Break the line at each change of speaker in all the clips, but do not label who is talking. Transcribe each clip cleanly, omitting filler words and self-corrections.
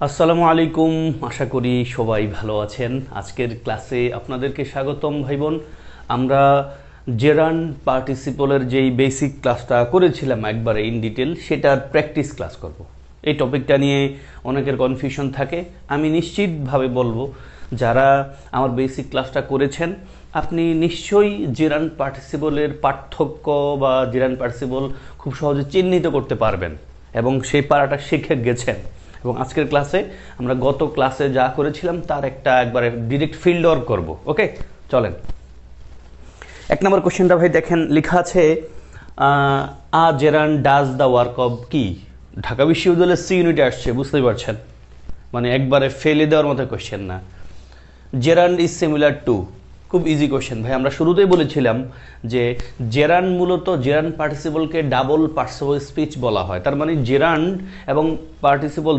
আসসালামু আলাইকুম। আশা করি সবাই ভালো আছেন। আজকের ক্লাসে আপনাদেরকে স্বাগতম ভাই বোন। আমরা জেরান্ড পার্টিসিপলের যেই বেসিক ক্লাসটা করেছিলাম একবারে ইন ডিটেল, সেটার প্র্যাকটিস ক্লাস করব। এই টপিকটা নিয়ে অনেকের কনফিউশন থাকে। আমি নিশ্চিতভাবে বলবো, যারা আমার বেসিক ক্লাসটা করেছেন আপনি নিশ্চয়ই জেরান্ড পার্টিসিপলের পার্থক্য বা জেরান্ড পার্টিসিপল খুব সহজে চিহ্নিত করতে পারবেন এবং সেই পারাটা শিখে গেছেন। এবং আজকের ক্লাসে আমরা গত ক্লাসে যা করেছিলাম তার একবারে ডিরেক্ট ফিল্ড ওয়ার্ক করবো। ওকে, চলেন। এক নম্বর কোশ্চেনটা ভাই দেখেন, লেখা আছে gerund does the work of কি। ঢাকা বিশ্ববিদ্যালয়ের সি ইউনিটে আসছে, বুঝতেই পারছেন, মানে একবারে ফেলে দেওয়ার মতো কোশ্চেন না। জেরান্ড ইজ সিমিলার টু, খুব ইজি কোশ্চেন ভাই। আমরা শুরুতেই বলেছিলাম যে জেরান্ড মূলত জেরান্ড পার্টিসিপলকে ডাবল পার্টিসিপল স্পিচ বলা হয়। তার মানে জেরান্ড এবং পার্টিসিপল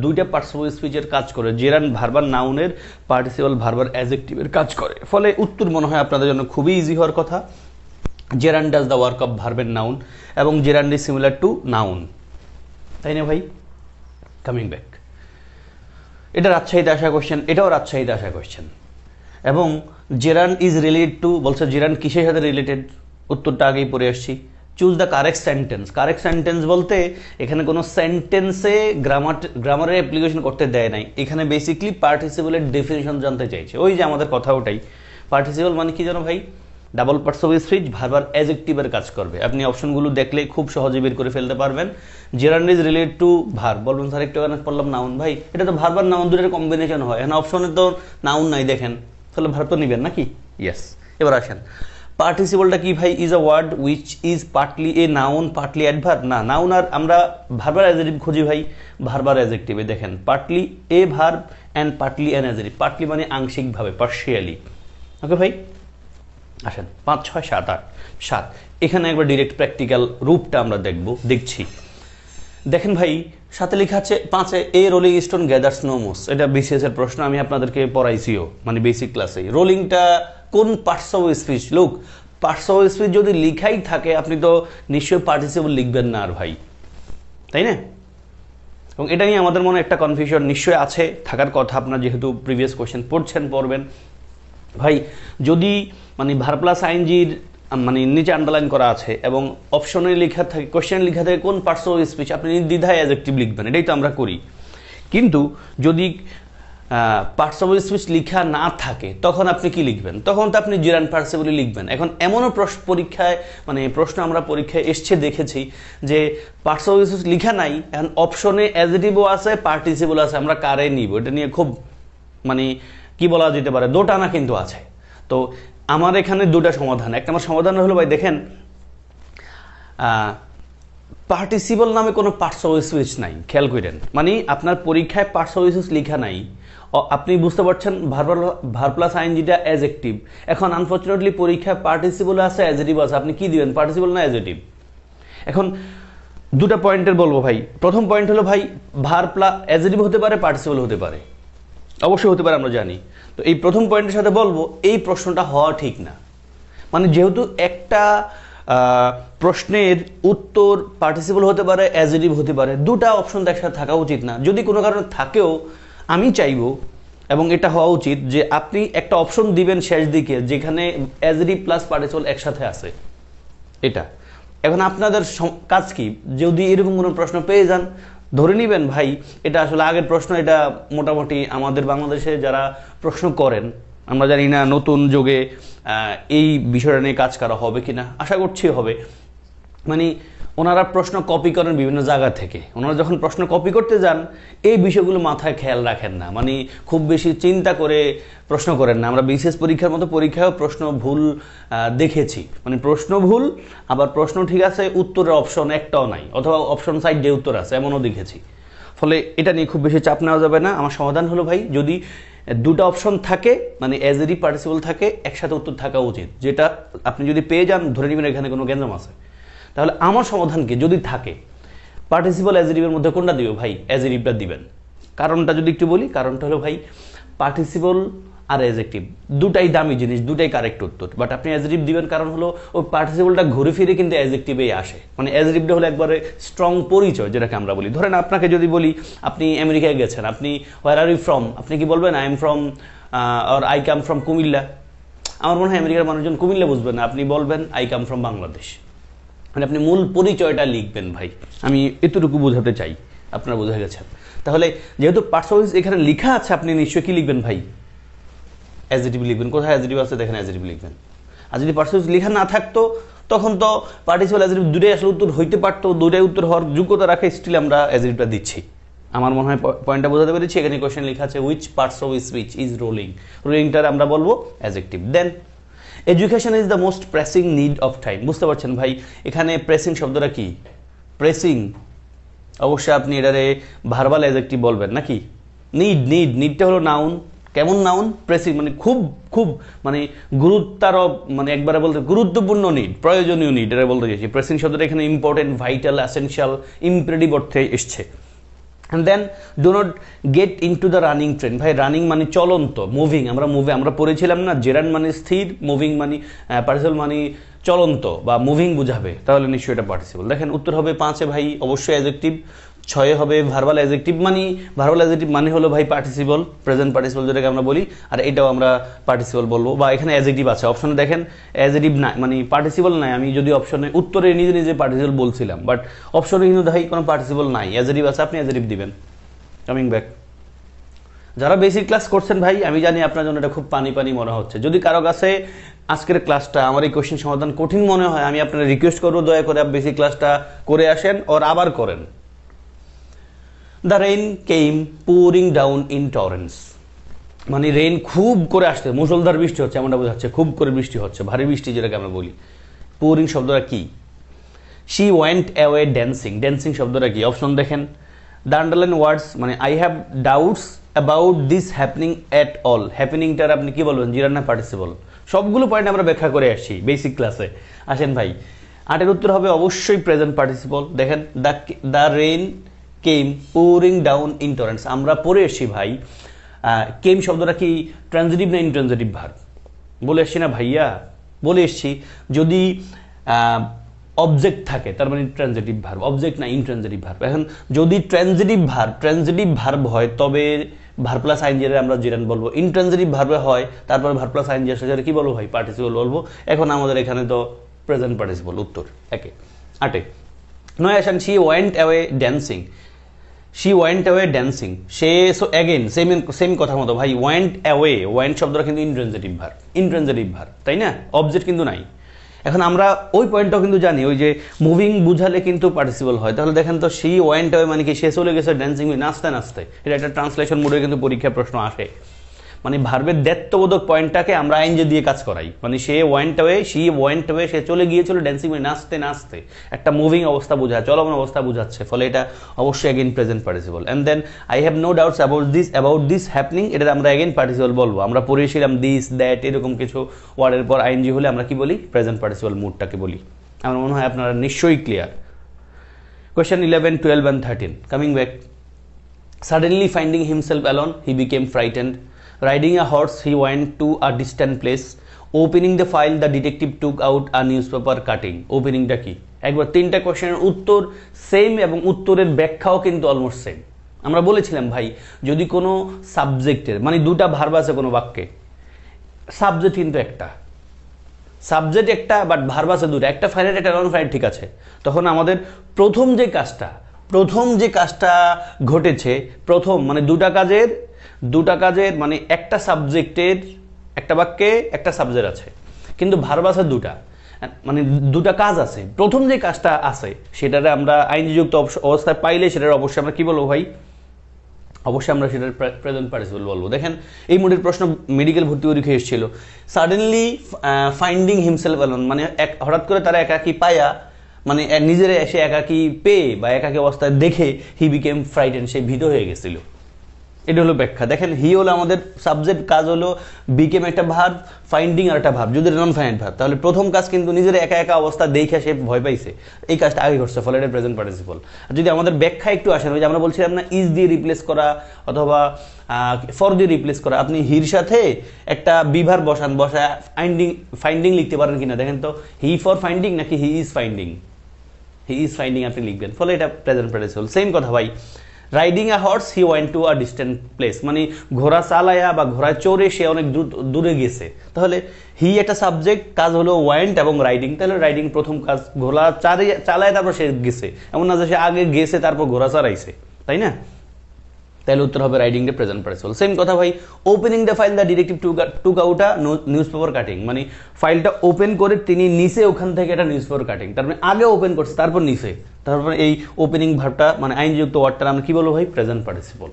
দুইটা পার্টিসিপল স্পিচের কাজ করে। জেরান্ড ভার্বাল নাউনের, পার্টিসিপল ভার্বাল অ্যাডজেক্টিভের কাজ করে। ফলে উত্তর মনে হয় আপনাদের জন্য খুবই ইজি হওয়ার কথা। Gerund does the work of ভার্বের নাউন এবং gerund is similar to noun, তাই না ভাই? কামিং ব্যাক, এটা রাজশাহীতে আসা কোশ্চেন, এটাও রাজশাহীতে আসা কোশ্চেন। এবং জেরান্ড ইজ রিলেটেড টু বলছে, জেরান্ড কিসের সাথে রিলেটেড? উত্তরটা আগেই পড়ে আসছি। Choose the correct sentence. Correct sentence বলতে এখানে কোনো সেন্টেন্সে গ্রামারের অ্যাপ্লিকেশন করতে দেয় নাই। এখানে বেসিকলি পার্টিসিপলের ডেফিনেশন জানতে চাইছে। ওই যে আমাদের কথা ওটাই, পার্টিসিপল মানে কি জানো ভাই? ডাবল পার্টিসিপল স্পিচ ভার্বাল অ্যাডজেক্টিভের কাজ করবে। আপনি অপশনগুলো দেখলে খুব সহজে বের করে ফেলতে পারবেন। Gerund is related to verb, বলবেন স্যার একটু পড়লাম নাউন। ভাই এটা তো ভার্ব আর নাউন দুটোর কম্বিনেশন হয়, এখানে অপশনে তো নাউন নাই, দেখেন, তাহলে ভার্ব তো নিবেন নাকি? ইয়েস। এবার আসেন, পার্টিসিপলটা কি ভাই? Is a word which is partly a noun partly adverb. না, নাউন আর আমরা ভার্বাল অ্যাডজেক্টিভ খুঁজি ভাই। ভার্বাল অ্যাডজেক্টিভে দেখেন partly a verb and partly an adjective. Partly মানে আংশিকভাবে, পার্শিয়ালি। ওকে ভাই, আসেন 5, 6, 7, 8, 7। এখানে একবার ডিরেক্ট প্র্যাকটিক্যাল রূপটা আমরা দেখছি। দেখেন ভাই, সাথে লেখা আছে 5-এ a rolling stone gathers no moss. এটা বিসিএস এর প্রশ্ন, আমি আপনাদেরকে পড়াইছিও, মানে বেসিক ক্লাসে। রোলিংটা কোন পার্টস অফ স্পিচ? লোক, পার্টস অফ স্পিচ যদি লিখাই থাকে আপনি তো নিশ্চয়ই পার্টিসিপল লিখবেন না আর ভাই, তাই না? এবং এটা নিয়ে আমাদের মনে একটা কনফিউশন নিশ্চয়ই আছে, থাকার কথা। আপনার যেহেতু প্রিভিয়াস কোশ্চেন পড়বেন ভাই, যদি মানে ভার্ব প্লাস আইএনজির মানে নিচে আন্ডারলাইন করা আছে এবং অপশনে লেখা থাকে, কোশ্চেন লেখা থাকে কোন পার্টস অফ স্পিচ, আপনি নির্দ্বিধায় অ্যাডজেক্টিভ লিখবেন, এটাই তো আমরা করি। কিন্তু যদি পার্টস অফ স্পিচ লেখা না থাকে তখন আপনি কি লিখবেন? তখন তো আপনি জেরান্ড পার্টিসিপলই লিখবেন। এখন এমনও প্রশ্ন আমরা পরীক্ষায় এসছে দেখেছি যে পার্টস অফ স্পিচ লেখা নাই, এখন অপশনে অ্যাডজেক্টিভও আছে, পার্টিসিপল আছে, আমরা কারে নিব? এটা নিয়ে খুব মানে কি বলা যেতে পারে, দোটানা কিন্তু আছে। তো আমার এখানে দুটা সমাধান। এক নম্বর সমাধান হলো ভাই দেখেন, পার্টিসিপল নামে কোনো পার্টস অফ স্পিচ নাই, খেয়াল করেন। মানে আপনার পরীক্ষায় পার্টস অফ স্পিচ লেখা নাই, আপনি বুঝতে পারছেন ভার্ব প্লাস আইএনজিটা অ্যাডজেক্টিভ। এখন আনফরচুনেটলি পরীক্ষায় পার্টিসিপল আছে, অ্যাডজেক্টিভ আছে, আপনি কি দিবেন, পার্টিসিপল না অ্যাডজেক্টিভ? এখন দুটা পয়েন্টের বলবো ভাই। প্রথম পয়েন্ট হলো ভাই, ভার্ব প্লাস অ্যাডজেক্টিভ হতে পারে, পার্টিসিপল হতে পারে, অবশ্যই হতে পারে, আমরা জানি। তো এই প্রথম পয়েন্টের সাথে বলবো এই প্রশ্নটা হওয়া ঠিক না। মানে যেহেতু একটা প্রশ্নের উত্তর পার্টিসিপল হতে পারে, অ্যাডজেক্টিভ হতে পারে, দুটা অপশন একসাথে থাকা উচিত না। যদি কোনো কারণে থাকেও, আমি চাইবো এবং এটা হওয়া উচিত যে আপনি একটা অপশন দিবেন শেষ দিকে যেখানে অ্যাডজেক্টিভ প্লাস পার্টিসিপল একসাথে আছে। এটা এখন আপনাদের কাজ কি, যদি এরকম কোনো প্রশ্ন পেয়ে যান, ধরে নিবেন ভাই এটা আসলে আগের প্রশ্ন। এটা মোটামুটি আমাদের বাংলাদেশে যারা প্রশ্ন করেন, আমরা জানি না নতুন যুগে এই বিষয়টা নিয়ে কাজ করা হবে কিনা, আশা করছি হবে। মানে ওনারা প্রশ্ন কপি করেন বিভিন্ন জায়গা থেকে। ওনারা যখন প্রশ্ন কপি করতে যান এই বিষয়গুলো মাথায় খেয়াল রাখেন না, মানে খুব বেশি চিন্তা করে প্রশ্ন করেন না। আমরা বিশেষ পরীক্ষার মতো পরীক্ষায়ও প্রশ্ন ভুল দেখেছি, মানে প্রশ্ন ভুল, আবার প্রশ্ন ঠিক আছে, উত্তরের অপশন একটাও নাই, অথবা অপশন সাইড যে উত্তর আছে এমনও দেখেছি। ফলে এটা নিয়ে খুব বেশি চাপ নেওয়া যাবে না। আমার সমাধান হলো ভাই, যদি দুটো অপশন থাকে, মানে অ্যাডজেক্টিভ পার্টিসিপল থাকে, একসাথে উত্তর থাকা উচিত। যেটা আপনি যদি পেয়ে যান, ধরে নেবেন এখানে কোনো গ্যাঞ্জাম আছে, তাহলে আমার সমাধানকে যদি থাকে পার্টিসিপল অ্যাডজেক্টিভের মধ্যে কোনটা দিবে ভাই? অ্যাডজেক্টিভটা দিবেন। কারণটা যদি একটু বলি, কারণটা হলো ভাই, পার্টিসিপল আর অ্যাডজেক্টিভ, দুটাই দামি জিনিস, দুটাই কারেক্ট উত্তর। বাট আপনি অ্যাডজেক্টিভ দিবেন, কারণ হলো ওই পার্টিসিপলটা ঘুরে ফিরে কিন্তু অ্যাডজেক্টিভেই আসে। মানে অ্যাডজেক্টিভটা হলো একবারে স্ট্রং পরিচয়, যেটাকে আমরা বলি। ধরেন আপনাকে যদি বলি আপনি আমেরিকায় গেছেন, আপনি হোয়ার আর ইউ ফ্রম, আপনি কি বলবেন I am from or I come from Comilla. আমার মনে হয় আমেরিকার মানুষজন কুমিল্লা বুঝবেন না, আপনি বলবেন আই কাম ফ্রম বাংলাদেশ। মানে আপনি মূল পরিচয়টা লিখবেন ভাই, আমি এতটুকু বোঝাতে চাই, আপনারা বোঝা গেছেন। তাহলে যেহেতু পার্সোনাল এখানে লেখা আছে, আপনি নিশ্চয়ই কি লিখবেন ভাই, অ্যাডজেক্টিভ লিখবেন। কোথায় অ্যাডজেক্টিভ আছে দেখেন, অ্যাডজেক্টিভ লিখবেন। আর যদি পার্সোনাল লেখা না থাকতো তখন তো পার্টিসিপল অ্যাডজেক্টিভ দুটোই আসলে উত্তর হইতে পারতো, দুটোই উত্তর হওয়ার যোগ্যতা রাখে, স্টিল আমরা অ্যাডজেক্টিভটা দিচ্ছি। আমার মনে হয় পয়েন্টটা বোঝাতে পেরেছি। এখানে কোশ্চেন লেখা আছে which parts of speech is rolling, রোলিংটার আমরা বলবো adjective. Then education is the most pressing need of time. বুঝতে পারছেন ভাই, এখানে প্রেসিং শব্দটা কি, প্রেসিং, অবশ্যই আপনি এটারে ভার্বাল অ্যাডজেক্টিভ বলবেন নাকি। নিডটা হলো নাউন, কেমন নাউন, প্রেসিং মানে খুব খুব মানে গুরুত্বারোপ, মানে একবারে বলতে গুরুত্বপূর্ণ নিড, প্রয়োজনীয় নিড, এটা বলতে চাইছি। প্রেসিং শব্দটা এখানে ইম্পর্টেন্ট, ভাইটাল, এসেনশিয়াল, ইম্পারেটিভ অর্থে এসছে। And then do not get into the running train. ভাই রানিং মানে চলন্ত, মুভিং, আমরা পড়েছিলাম না, জেরান মানে স্থির, মুভিং মানে পার্টিসিপল মানে চলন্ত বা মুভিং বুঝাবে, তাহলে নিশ্চয়ই এটা পার্টিসিপল। দেখেন উত্তর হবে 5-এ ভাই অবশ্যই অ্যাডজেক্টিভ, 6-এ হবে ভার্বাল অ্যাডজেক্টিভ। ভার্বাল অ্যাডজেক্টিভ মানে হলো ভাই পার্টিসিপল, প্রেজেন্ট পার্টিসিপল যেটাকে আমরা বলি, আর এটাও আমরা পার্টিসিপল বলবো। বা এখানে অ্যাডজেক্টিভ আছে অপশনে, দেখেন অ্যাডজেক্টিভ নাই, মানে পার্টিসিপল নাই। আমি যদি অপশনে উত্তরে নিজে পার্টিসিপল বলছিলাম, বাট অপশনে কিন্তু ভাই কোনো পার্টিসিপল নাই, অ্যাডজেক্টিভ আছে, আপনি অ্যাডজেক্টিভ দিবেন। কামিং ব্যাক, যারা বেসিক ক্লাস করছেন ভাই, আমি জানি আপনার জন্য এটা খুব পানি মনে হচ্ছে। যদি কারো কাছে আজকের ক্লাসটা, আমার এই কোশ্চেন সমাধান কঠিন মনে হয়, আমি আপনারা রিকোয়েস্ট করবো দয়া করে বেসিক ক্লাসটা করে আসেন ওর আবার করেন। The rain came pouring down in torrents, মানে রেইন খুব করে আসছে, মুষলধার বৃষ্টি হচ্ছে, এমনটা বোঝাচ্ছে, খুব করে বৃষ্টি হচ্ছে, ভারী বৃষ্টি যেটাকে আমরা বলি। পোরিং শব্দটা কি, she went away dancing, dancing শব্দটা কি, অপশন দেখেন। দ্য আন্ডারলাইন ওয়ার্ডস মানে I have doubts about this happening at all, হ্যাপেনিংটার আপনি কি বলবেন, জিরান না পার্টিসিপল। সবগুলো পয়েন্ট আমরা ব্যাখ্যা করে আসছি বেসিক ক্লাসে। আসেন ভাই, 8-এর উত্তর হবে অবশ্যই প্রেজেন্ট পার্টিসিপল। দেখেন the rain came pouring down in torrents, আমরা পড়ে এসছি ভাই। কেম শব্দটা কি ট্রানজিটিভ না ইনট্রানজিটিভ ভার্ব, বলে এসছি না ভাইয়া, বলে এসছি। যদি অবজেক্ট থাকে তার মানে ট্রানজিটিভ ভার্ব, অবজেক্ট না ইনট্রানজিটিভ ভার্ব। এখন যদি ট্রানজিটিভ ভার্ব হয় তবে ভার্ব প্লাস আইএনজি আমরা জিরান বলবো। ইনট্রানজিটিভ ভার্বে হয় তারপর ভার্ব প্লাস আইএনজি এর সাথে কি বলবো ভাই, পার্টিসিপল বলবো। এখন আমাদের এখানে তো প্রেজেন্ট পার্টিসিপল উত্তর 1-এ। 8-এ 9 আসেন, she went away dancing, she went away dancing, say, so again same কথা মতো ভাই, ওয়েন্ট অ্যাওয়ে, ওয়েন্ট শব্দটা কিন্তু ইনট্রানজিটিভ ভার্ব, তাই না, অবজেক্ট কিন্তু নাই। এখন আমরা ওই পয়েন্টটাও কিন্তু জানি, ওই যে মুভিং বুঝালে কিন্তু পার্টিসিপল হয়। তাহলে দেখেন তো শি ওয়েন্ট অ্যাওয়ে মানে কি, সে চলে গেছে ড্যান্সিং, নাচতে। এটা একটা ট্রান্সলেশন মোডে কিন্তু পরীক্ষা প্রশ্ন আসে। মানে ভার্বের দ্ব্যর্থবোধক পয়েন্টটাকে আমরা আইএনজি দিয়ে কাজ করাই। মানে সে went away, she went away, সে চলে গিয়েছিল ড্যান্সিং মানে নাচতে, একটা মুভিং অবস্থা বোঝায়, চলমান অবস্থা বোঝাচ্ছে, ফলে এটা অবশ্যই again present participle. And then I have no doubts about this happening, এটা আমরা অ্যাগেন পার্টিসিপল বলবো। আমরা পড়েছিলাম দিস, দ্যাট, এরকম কিছু ওয়ার্ডের পর আইএনজি হলে আমরা কি বলি, প্রেজেন্ট পার্টিসিপল মুডটাকে বলি। আমার মনে হয় আপনারা নিশ্চয়ই clear. Question 11, 12 and 13, coming back. Suddenly finding himself alone, he became frightened. Riding a horse, he went to a distant place. Opening the file, the detective took out a newspaper cutting. Openingটা কি, একবার 3টা কোশ্চেনের উত্তর same এবং উত্তরের ব্যাখ্যাও কিন্তু almost same. আমরা বলেছিলাম ভাই, যদি কোনো সাবজেক্টের মানে 2টা ভার্ব আছে কোনো বাক্যে, সাবজেক্ট কিন্তু সাবজেক্ট একটা বাট ভার্ব আছে 2টা, একটা ফাইনাইট একটা নন ফাইনাইট, ঠিক আছে। তখন আমাদের প্রথম যে কাজটা ঘটেছে, প্রথম মানে 2টা কাজের মানে একটা সাবজেক্টের, একটা বাক্যে একটা সাবজেক্ট আছে, কিন্তু ভার্ব আছে 2টা, মানে 2টা কাজ আছে। প্রথম যে কাজটা আছে সেটারে আমরা আইনযুক্ত অবস্থায় পাইলে সেটার অবশ্যই আমরা কি বলবো ভাই, অবশ্যই আমরা সেটার প্রেজেন্ট পার্টিসিপল বলবো। দেখেন এই মোডের প্রশ্ন মেডিকেল ভর্তি পরীক্ষায় এসেছিল। সাডেনলি ফাইন্ডিং হিমসেলফ অ্যালোন মানে হঠাৎ করে তারা একাকী পায়া, মানে নিজের এসে একাকী পেয়ে বা একাকী অবস্থায় দেখে হি বিকেম ফ্রাইটেন্ড, সে ভীত হয়ে গেছিল। এটা হলো ব্যাখ্যা। দেখেন হি হলো আমাদের সাবজেক্ট, কাজ হলো বিকেম একটা ভার্ব, ফাইন্ডিং আর একটা ভার্ব, যদি নন ফাইনাইট ভার্ব, তাহলে প্রথম কাজ কিন্তু নিজের একা একা অবস্থা দেখে সে ভয় পাইছে, এই কাজটা আগে করছে, ফলে এটা প্রেজেন্ট পার্টিসিপল। আর যদি আমাদের ব্যাখ্যা একটু আসেন, ওই যে আমরা বলছিলাম না ইজ দিয়ে রিপ্লেস করা অথবা ফর দিয়ে রিপ্লেস করা, আপনি হির সাথে একটা বিভার বসান, বসায় ফাইন্ডিং লিখতে পারেন কিনা দেখেন তো, হি ফর ফাইন্ডিং নাকি he is finding, he is finding আপনি লিখবেন, ফলে এটা প্রেজেন্ট পার্টিসিপল। সেম কথা ভাই, riding a horse he went to a distant place, মানে ঘোড়া চালায়া বা ঘোড়ায় চড়ে সে অনেক দূরে গেছে, তাহলে হি একটা সাবজেক্ট, কাজ হলো ওয়েন্ট এবং রাইডিং, তাহলে রাইডিং প্রথম কাজ, ঘোড়া চালায় তারপর সে গেছে, এমন না যে সে আগে গেছে তারপর ঘোড়া চালাইছে, তাই না? তাহলে উত্তর হবে riding the present participle. Same কথা ভাই, opening the file the detective took out a news paper cutting, মানে ফাইলটা ওপেন করে তিনি নিচে ওখান থেকে একটা নিউজ পেপার কাটিং, তার মানে আগে ওপেন করছে তারপর নিচে, তারপর এই ওপেনিং ভার্বটা মানে আইনযুক্ত ওয়ার্ডটা আমরা কি বলবো ভাই? Present participle.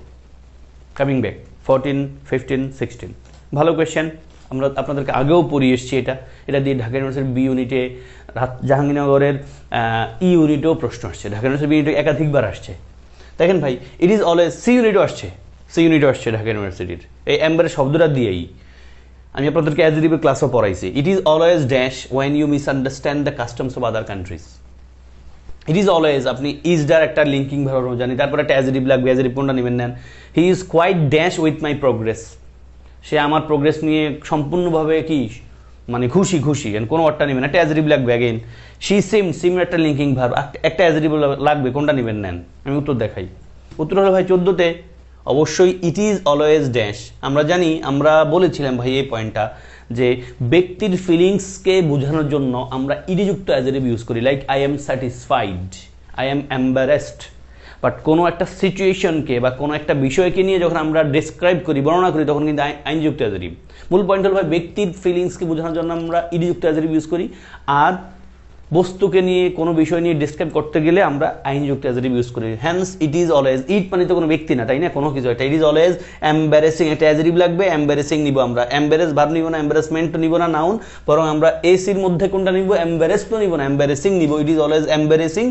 কামিং ব্যাক 14, 15, 16, ভালো কোয়েশ্চেন, আমরা আপনাদেরকে আগেও পড়িয়ে এসেছি এটা দিয়ে ঢাকা ইউনিভার্সিটির বি ইউনিটে, জাহাঙ্গীরনগরের ই ইউনিটেও প্রশ্ন আসছে, ঢাকা ইউনিভার্সিটি বি ইউনিটে একাধিকবার আসছে। দেখেন ভাই, ইট ইজ অলওয়েজ, সি ইউনিটও আসছে ঢাকা ইউনিভার্সিটির, এই এম্বারের শব্দটা দিয়েই আমি আপনাদেরকে অ্যাডজেক্টিভের ক্লাসও পড়াইছি। It is always dash when you misunderstand the customs of other countries. It is always, আপনি ইজটার একটা লিঙ্কিং ভার্ব জানি, তারপর একটা অ্যাডজেক্টিভ লাগবে, অ্যাডজেক্টিভ কোনটা নেবেন নেন। He is quite dash with my progress, সে আমার প্রোগ্রেস নিয়ে সম্পূর্ণভাবে কি মানে খুশি, কোনো ওয়ার্ডটা নেবেন, একটা অ্যাডজেক্টিভ লাগবে অ্যাগেইন। শি সিম একটা লিঙ্কিং ভার্ব, একটা অ্যাডজেক্টিভ লাগবে, কোনটা নেবেন নেন, আমি উত্তর দেখাই। উত্তর হলো ভাই 14তে অবশ্যই ইট ইজ অলওয়েজ ড্যাশ। আমরা জানি, আমরা বলেছিলাম ভাই এই পয়েন্টটা, যে ব্যক্তির ফিলিংসকে বোঝানোর জন্য আমরা ইডিযুক্ত অ্যাডজেক্টিভ ইউজ করি, like I am satisfied, I am embarrassed. But কোনো একটা সিচুয়েশনকে বা কোনো একটা বিষয়কে নিয়ে যখন আমরা ডেসক্রাইব করি, বর্ণনা করি, তখন কিন্তু আইনযুক্ত অ্যাডজেক্টিভ। মূল পয়েন্ট হলো ভাই, ব্যক্তির ফিলিংসকে বোঝানোর জন্য আমরা ইডিযুক্ত অ্যাডজেক্টিভ ইউজ করি, আর বস্তুকে নিয়ে কোনো বিষয় নিয়ে ডিসক্রাইব করতে গেলে আমরা আইনযুক্ত অ্যাডজেক্টিভ ইউজ করি। হ্যান্স ইট ইজ অলওয়েজ, ইট মানে তো কোনো ব্যক্তি না, তাই না, কোনো কিছু একটা। ইট ইজ অলওয়েজ এম্বারেসিং, একটা অ্যাডজেক্টিভ লাগবে, এম্বারেসিং নিব আমরা, এম্বারেস ভার্ব নিব না, এম্বারেসমেন্ট নিব না, নাউন, বরং আমরা এসির মধ্যে কোনটা নিব? এম্বারেস তো নিব না, এম্বারেসিং নিব। It is always embarrassing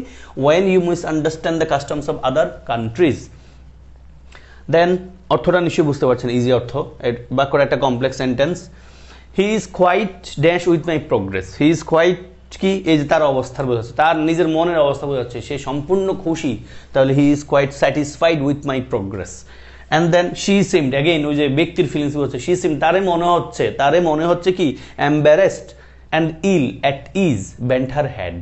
when you misunderstand the customs of other countries. Then অর্থটা নিশ্চয়ই বুঝতে পারছেন, ইজি অর্থ, বাক্যটা একটা complex sentence. He is quite dash with my progress, he is quite কি, এই যে তার অবস্থার বোঝাচ্ছে, তার নিজের মনের অবস্থা বোঝাচ্ছে, সে সম্পূর্ণ খুশি, তাহলে he is quite satisfied with my progress. And then she seemed, again ওই যে ব্যক্তির ফিলিংস বোঝাচ্ছে, শি সিমড, তারে মনে হচ্ছে কি, embarrassed and ill at ease bent her head.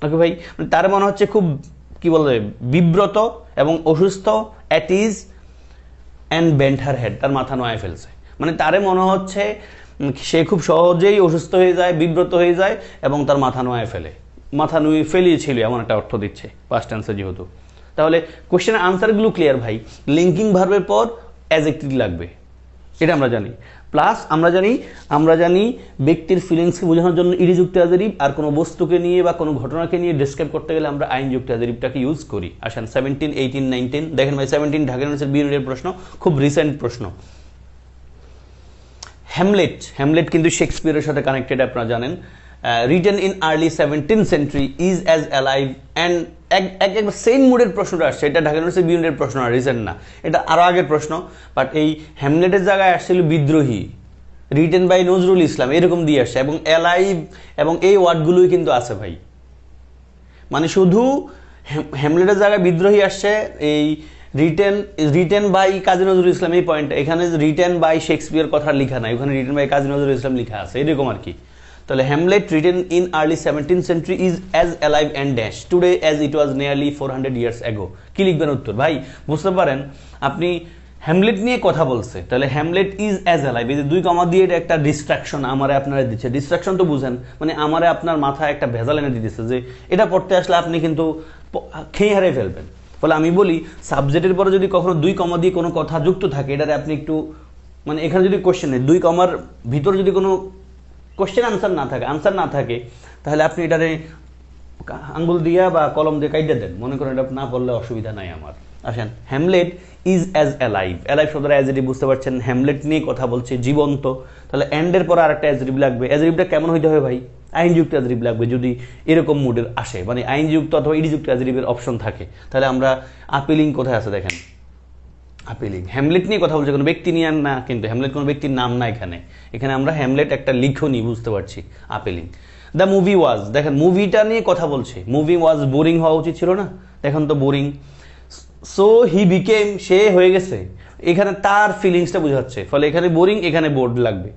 Okay ভাই, তারে মনে হচ্ছে খুব কি বলবে, বিব্রত এবং অসুস্থ, at is and bent her head, তার মাথা নোয়ায় ফেলছে, মানে তারে মনে হচ্ছে সে খুব সহজেই অসুস্থ হয়ে যায়, বিব্রত হয়ে যায় এবং তার মাথা নোয়ায় ফেলে, মাথা নুয়ে ফেলিয়েছিল, এমন একটা অর্থ দিচ্ছে পাস্ট টেন্সে যেহেতু। তাহলে কোশ্চেনের আনসারগুলো ক্লিয়ার ভাই, লিঙ্কিং ভার্বের পর অ্যাডজেক্টিভ লাগবে, এটা আমরা জানি। প্লাস আমরা জানি ব্যক্তির ফিলিংসকে বোঝানোর জন্য ইডিযুক্ত অ্যাডজেক্টিভ, আর কোনো বস্তুকে নিয়ে বা কোনো ঘটনাকে নিয়ে ডেসক্রাইব করতে গেলে আমরা আইনযুক্ত অ্যাডজেক্টিভটাকে ইউজ করি। আসেন 17, 18, 19 দেখেন ভাই, 17 ঢাকা ইউনিভার্সিটির বি ইউনিটের প্রশ্ন, খুব রিসেন্ট প্রশ্ন। হ্যামলেট কিন্তু শেক্সপিয়ারের সাথে কানেক্টেড, আপনারা জানেন। Written in early 17th century, is as alive and একবার সেম মুডের প্রশ্নটা আসছে, এটা ঢাকা ইউনিভার্সিটি বিউনিটের প্রশ্ন না, রিসেন্ট না, এটা আরো আগের প্রশ্ন। বাট এই হ্যামলেটের জায়গায় আসছিল বিদ্রোহী, রিটেন বাই নজরুল ইসলাম, এরকম দিয়ে আসছে, এবং অ্যালাইভ এবং এই ওয়ার্ডগুলোই কিন্তু আছে ভাই, মানে শুধু হ্যামলেটের জায়গায় বিদ্রোহী আসছে, এই রিটেন বাই কাজী নজরুল ইসলাম, এই পয়েন্ট, এখানে রিটেন বাই শেক্সপিয়ার কথা লেখা নাই, ওখানে রিটেন বাই কাজী নজরুল ইসলাম লেখা আছে, এরকম আর কি। তাহলে Hamlet written in early 17th century is as alive and dash today as it was nearly 400 years ago। কি লিখবেন উত্তর ভাই? বুঝতে পারেন আপনি হ্যামলেট নিয়ে কথা বলছে, তাহলে হ্যামলেট ইজ অ্যাজ অ্যালাইভ, এই যে 2 কমা দিয়ে এটা একটা ডিস্ট্রাকশন আমারে আপনারা দিচ্ছে, ডিস্ট্রাকশন তো বুঝেন, মানে আমারে আপনার মাথায় একটা ভেজাল এনে দিতেছে যে এটা পড়তে আসলে আপনি কিন্তু খেয়ে হারিয়ে ফেলবেন। ফলে আমি বলি সাবজেক্টের পরে যদি কখনো 2 কমা দিয়ে কোনো কথা যুক্ত থাকে, এটাতে আপনি একটু মানে এখানে যদি কোশ্চেন নেই 2 কমার ভিতরে যদি কোনো কোশ্চেন আনসার না থাকে তাহলে আপনি এটাতে আঙ্গুল দিয়া বা কলম দিয়ে কাইটে দেন, মনে করেন এটা না পড়লে অসুবিধা নাই আমার। আসেন, Hamlet is as alive, alive শব্দটা অ্যাডজেক্টিভ বুঝতে পারছেন, হ্যামলেট নিয়ে কথা বলছে, জীবন্ত, তাহলে এন্ডের পর আরেকটা অ্যাডজেক্টিভ লাগবে। অ্যাডজেক্টিভটা কেমন হইতে হবে ভাই? আইনযুক্ত অ্যাডজেক্টিভ লাগবে, যদি এরকম মুডের আসে, মানে আইনযুক্ত অথবা ইডিযুক্ত অ্যাডজেক্টিভের অপশন থাকে, তাহলে আমরা আপিলিং কোথায় আছে দেখেন, আপিলিং। হ্যামলেট নিয়ে কথা বলছে, কোনো ব্যক্তি নিয়ে না, কিন্তু হ্যামলেট কোনো ব্যক্তির নাম না এখানে। এখানে আমরা হ্যামলেট একটা লিখনি, বুঝতে পারছি। আপিলিং। দ্য মুভি ওয়াজ, দেখেন মুভিটা নিয়ে কথা বলছে। মুভি ওয়াজ বোরিং হওয়া উচিত ছিল না, দেখেন তো বোরিং। সো হি বিকেম, সে হয়ে গেছে, এখানে তার ফিলিংসটা বোঝাচ্ছে, ফলে এখানে বোরিং, এখানে বোর্ড লাগবে।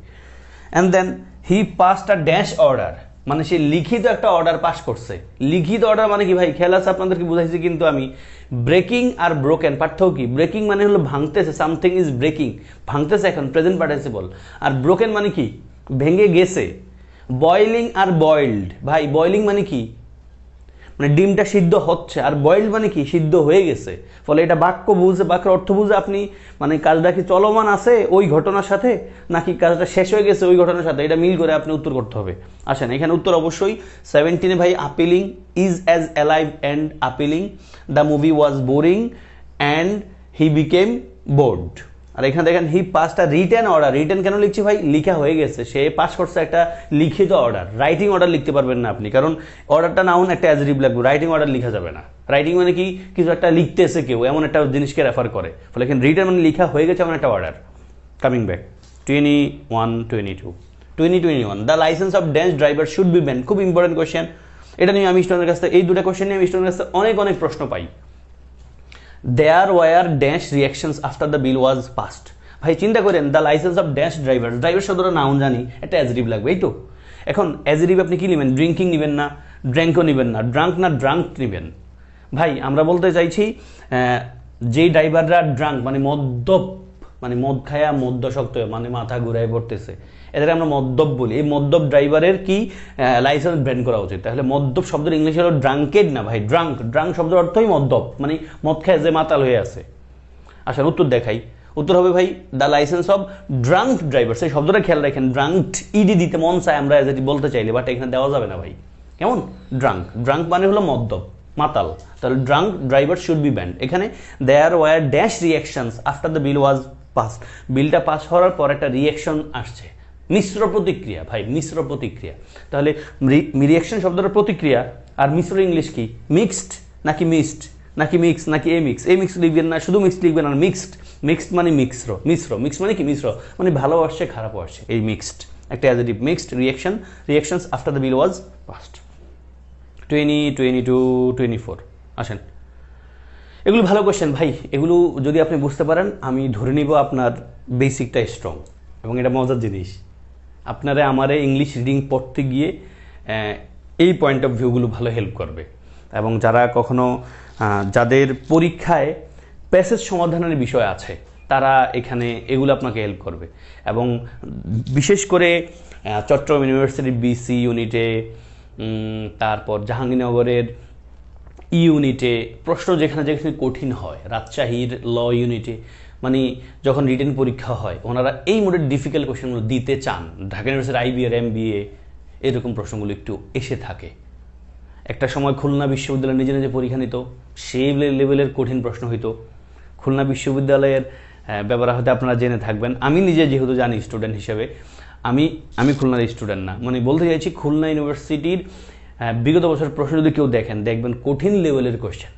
And then he passed a dash order, মানে সে লিখিত একটা অর্ডার পাস করছে। লিখিত অর্ডার মানে কি ভাই, খেয়াল আছে আপনাদেরকে বুঝাইছি কিন্তু আমি। ব্রেকিং আর ব্রোকেন পার্থক্য কি? ব্রেকিং মানে হলো ভাঙতেছে, সামথিং ইজ ব্রেকিং, ভাঙতেছে এখন প্রেজেন্ট পার্টিসিপল। আর ব্রোকেন মানে কি, ভেঙে গেছে। বয়লিং আর বয়েলড, ভাই বয়লিং মানে কি, মানে ডিমটা সিদ্ধ হচ্ছে, আর বয়েলড মানে কি, সিদ্ধ হয়ে গেছে। ফলে এটা বাক্য বুঝে, বাক্যের অর্থ বুঝে আপনি মানে কাজটা কি চলমান আছে ওই ঘটনার সাথে, নাকি কাজটা শেষ হয়ে গেছে ওই ঘটনার সাথে, এটা মিল করে আপনি উত্তর করতে হবে। আসেন এখানে উত্তর অবশ্যই 17 ভাই appealing is as alive and appealing, the movie was boring and he became bored. আর এখানে দেখেন he passed a written order. Written কেন লিখছি ভাই, লিখা হয়ে গেছে, সে পাস করছে একটা লিখিত অর্ডার। রাইটিং অর্ডার লিখতে পারবেন না আপনি, কারণ অর্ডারটা নাউন, একটা অ্যাডজেক্টিভ লাগবে। রাইটিং অর্ডার লিখা যাবে না। রাইটিং মানে কি, কিছু একটা লিখতেছে কেউ, এমন একটা জিনিসকে রেফার করে। ফলে এখানে রিটেন মানে লিখা হয়ে গেছে এমন একটা order. Coming back 21 the licence of dance driver should be band. খুব ইম্পর্টেন্ট কোয়েশ্চেন, এটা নিয়ে আমি স্টুডেন্টের কাছ থেকে, এই দুটো কোয়েশ্চেন নিয়ে আমি স্টুডেন্টের কাছ থেকে অনেক প্রশ্ন পাই। There were dash reactions after the bill was passed. ভাই চিন্তা করেন, the licence of dash driver, driver শব্দটা নাউন জানি, একটা অ্যাডজেক্টিভ লাগবে, এই তো। এখন অ্যাডজেক্টিভ আপনি কি নেবেন, ড্রিঙ্কিং নেবেন না, ড্র্যাঙ্কও নেবেন না, ড্রাঙ্ক না ড্রাঙ্ক নেবেন। ভাই আমরা বলতে চাইছি যেই ড্রাইভাররা ড্রাঙ্ক মানে মদ্যপ, মানে মদ খায়া মদ্যশক্ত মানে মাথা ঘুরায় পড়তেছে, এদের আমরা মদ্যপ বলি। এই মদ্যপ ড্রাইভারের কি লাইসেন্স ব্যান করা উচিত। তাহলে মদ্যপ শব্দের ইংলিশ হলো ড্রাঙ্কেড না ভাই, ড্রাঙ্ক। ড্রাঙ্ক শব্দের অর্থই মদ্যপ, মানে মদ খায় যে মাতাল হয়ে আছে। আসলে উত্তর দেখাই, উত্তর হবে ভাই the licence of drunk driver. সেই শব্দটা খেয়াল রাখেন, ড্রাঙ্কড ইডি দিতে মন চায় আমরা যেটি বলতে চাইলে, বাট এখানে দেওয়া যাবে না ভাই। কেমন, ড্রাঙ্ক, ড্রাঙ্ক মানে হলো মদ্যপ, মাতাল। তাহলে drunk driver should be banned. এখানে there were dash reactions after the bill was pass, বিলটা পাস হওয়ার পর একটা রিয়াকশন আসছে, মিশ্র প্রতিক্রিয়া। ভাই মিশ্র প্রতিক্রিয়া, তাহলে রিয়াকশন শব্দটার প্রতিক্রিয়া। আর মিশ্র ইংলিশ কি, মিক্সড নাকি মিক্সড নাকি মিক্স নাকি এ মিক্স। এ মিক্স লিখবেন না, শুধু মিক্স লিখবেন। আর মিক্সড, মিক্সড মানে মিশ্র, মিশ্র মিক্স মানে কি মিশ্র, মানে ভালো আসছে খারাপ আসছে, এই মিক্সড একটা adjective. Mixed reaction, reactions after the bill was passed. 24 আসেন, এগুলো ভালো কোয়েশ্চেন ভাই। এগুলো যদি আপনি বুঝতে পারেন, আমি ধরে নিব আপনার বেসিকটা স্ট্রং। এবং এটা মজার জিনিস, আপনারা আমারে ইংলিশ রিডিং পড়তে গিয়ে এই পয়েন্ট অফ ভিউগুলো ভালো হেল্প করবে। এবং যারা কখনো যাদের পরীক্ষায় প্যাসেজ সমাধানের বিষয় আছে, তারা এখানে এগুলো আপনাকে হেল্প করবে। এবং বিশেষ করে চট্টগ্রাম ইউনিভার্সিটির বিসি ইউনিটে, তারপর জাহাঙ্গীরনগরের ইউনিটে প্রশ্ন যেখানে যেখানে কঠিন হয়, রাজশাহীর ল ইউনিটে, মানে যখন রিটেন পরীক্ষা হয়, ওনারা এই মোডের ডিফিকাল্ট কোয়েশ্চেনগুলো দিতে চান। ঢাকা ইউনিভার্সিটির আইবিএর এমবিএ এরকম প্রশ্নগুলো একটু এসে থাকে। একটা সময় খুলনা বিশ্ববিদ্যালয় নিজে নিজে পরীক্ষা নিত, সেই লেভেলের কঠিন প্রশ্ন হইতো। খুলনা বিশ্ববিদ্যালয়ের ব্যাপারে হয়তো আপনারা জেনে থাকবেন, আমি নিজে যেহেতু জানি স্টুডেন্ট হিসেবে, আমি খুলনার স্টুডেন্ট না, মানে বলতে চাইছি খুলনা ইউনিভার্সিটির বিগত বছর প্রশ্ন যদি কেউ দেখবেন কঠিন লেভেলের কোয়েশ্চেন।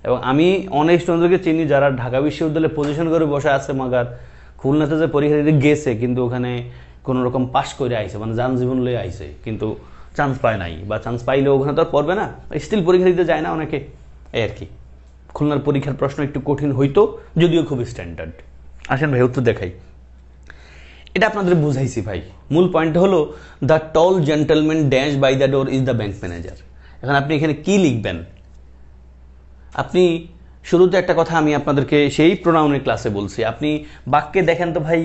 এবং আমি অনেক স্টুডেন্টদেরকে চিনি যারা ঢাকা বিশ্ববিদ্যালয়ে পজিশন করে বসে আছে, মাগার খুলনাতে যে পরীক্ষা দিতে গেছে, কিন্তু ওখানে কোনো রকম পাশ করে আইছে, মানে যান জীবন লয়ে আইছে, কিন্তু চান্স পায় নাই, বা চান্স পাইলেও ওখানে তো আর পড়বে না, স্টিল পরীক্ষা দিতে যায় না অনেকে, এই আর কি। খুলনার পরীক্ষার প্রশ্ন একটু কঠিন হইতো, যদিও খুব স্ট্যান্ডার্ড। আসেন ভাই উত্তর দেখাই। এটা আপনাদের বুঝাইছি ভাই। মূল পয়েন্ট হলো the tall gentleman dash by the door is the bank manager. এখন আপনি এখানে কি লিখবেন? আপনি শুরুতে একটা কথা আমি আপনাদেরকে সেই প্রোনাউনের ক্লাসে বলছি, আপনি বাক্যে দেখেন তো ভাই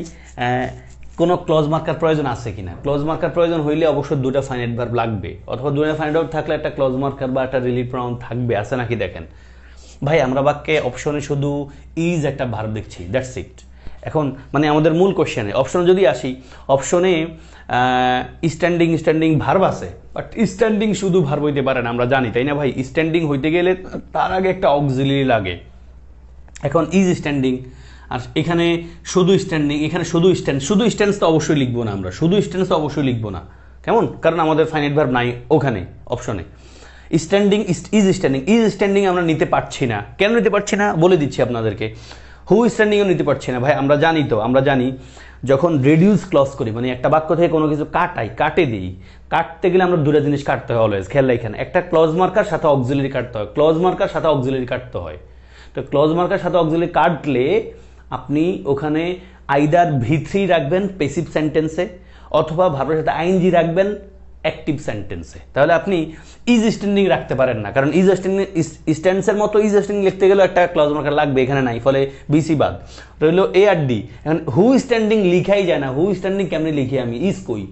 কোনো ক্লজ মার্কার প্রয়োজন আছে কিনা। ক্লজ মার্কার প্রয়োজন হইলে অবশ্যই দুটো ফাইনাইট ভার্ব লাগবে, অথবা দুটো ফাইনাইট ভার্ব থাকলে একটা ক্লজ মার্কার বা একটা রিলেটিভ প্রোনাউন থাকবে, আছে নাকি দেখেন। ভাই আমরা বাক্যে অপশনে শুধু ইজ একটা ভার্ব দেখছি, দ্যাটস ইট। এখন মানে আমাদের মূল কোশ্চেনে অপশনে যদি আসি, অপশনে স্ট্যান্ডিং ভার্ব আছে, বাট স্ট্যান্ডিং শুধু ভার্ব হইতে পারে না, আমরা জানি তাই না ভাই। স্ট্যান্ডিং হইতে গেলে তার আগে একটা অক্সিলারি লাগে। এখন ইজ স্ট্যান্ডিং, আর এখানে শুধু স্ট্যান্ডিং, এখানে শুধু স্ট্যান্ডস তো অবশ্যই লিখবো না আমরা, শুধু স্ট্যান্ডস তো অবশ্যই লিখবো না, কেমন, কারণ আমাদের ফাইনাইট ভার্ব নাই ওখানে অপশনে। স্ট্যান্ডিং ইজ স্ট্যান্ডিং আমরা নিতে পারছি না। কেন নিতে পারছি না বলে দিচ্ছি আপনাদেরকে। হু স্ট্যান্ডিংও নিতে পারছি না ভাই। আমরা জানি যখন রেডিউস ক্লজ করি, মানে একটা বাক্য থেকে কোনো কিছু কাটে দিই, কাটতে গেলে আমরা দুটো জিনিস কাটতে হয় অলওয়েজ। খেয়াল রাখেন, একটা ক্লজ মার্কার সাথে অক্সিলারি কাটতে হয়, ক্লজ মার্কার সাথে অক্সিলারি কাটতে হয়। তো ক্লজ মার্কার সাথে অক্সিলারি কাটলে আপনি ওখানে আইদার V3 রাখবেন প্যাসিভ সেন্টেন্সে, অথবা ভার্বের সাথে আইএনজি রাখবেন অ্যাক্টিভ সেন্টেন্সে। তাহলে আপনি ইজ স্ট্যান্ডিং রাখতে পারেন না, কারণ ইজ স্ট্যান্ডের মতো ইজ স্ট্যান্ডিং লিখতে গেলে একটা ক্লজ মার্কার লাগবে, এখানে নাই, ফলে বিসি বাদ রইল এ আর ডি। এখন হু স্ট্যান্ডিং লিখাই যায় না। হু স্ট্যান্ডিং কেমনি লিখি আমি? ইজ কই?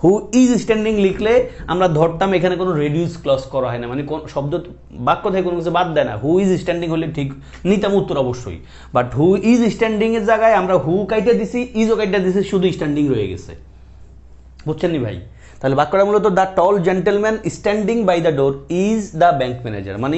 হু ইজ স্ট্যান্ডিং লিখলে আমরা ধরতাম এখানে কোনো রেডিউস ক্লজ করা হয় না, মানে কোন শব্দ বাক্য থেকে কোনো কিছু বাদ দেয় না। হু ইজ স্ট্যান্ডিং হলে ঠিক নিতাম উত্তর অবশ্যই, বাট হু ইজ স্ট্যান্ডিং এর জায়গায় আমরা হু কাইটা দিছি, ইজও কাইটা দিছি, শুধু স্ট্যান্ডিং রয়ে গেছে। বুঝছেন নি ভাই? তাহলে বাক্যটা মূলত the tall gentleman standing by the door is the bank manager, মানে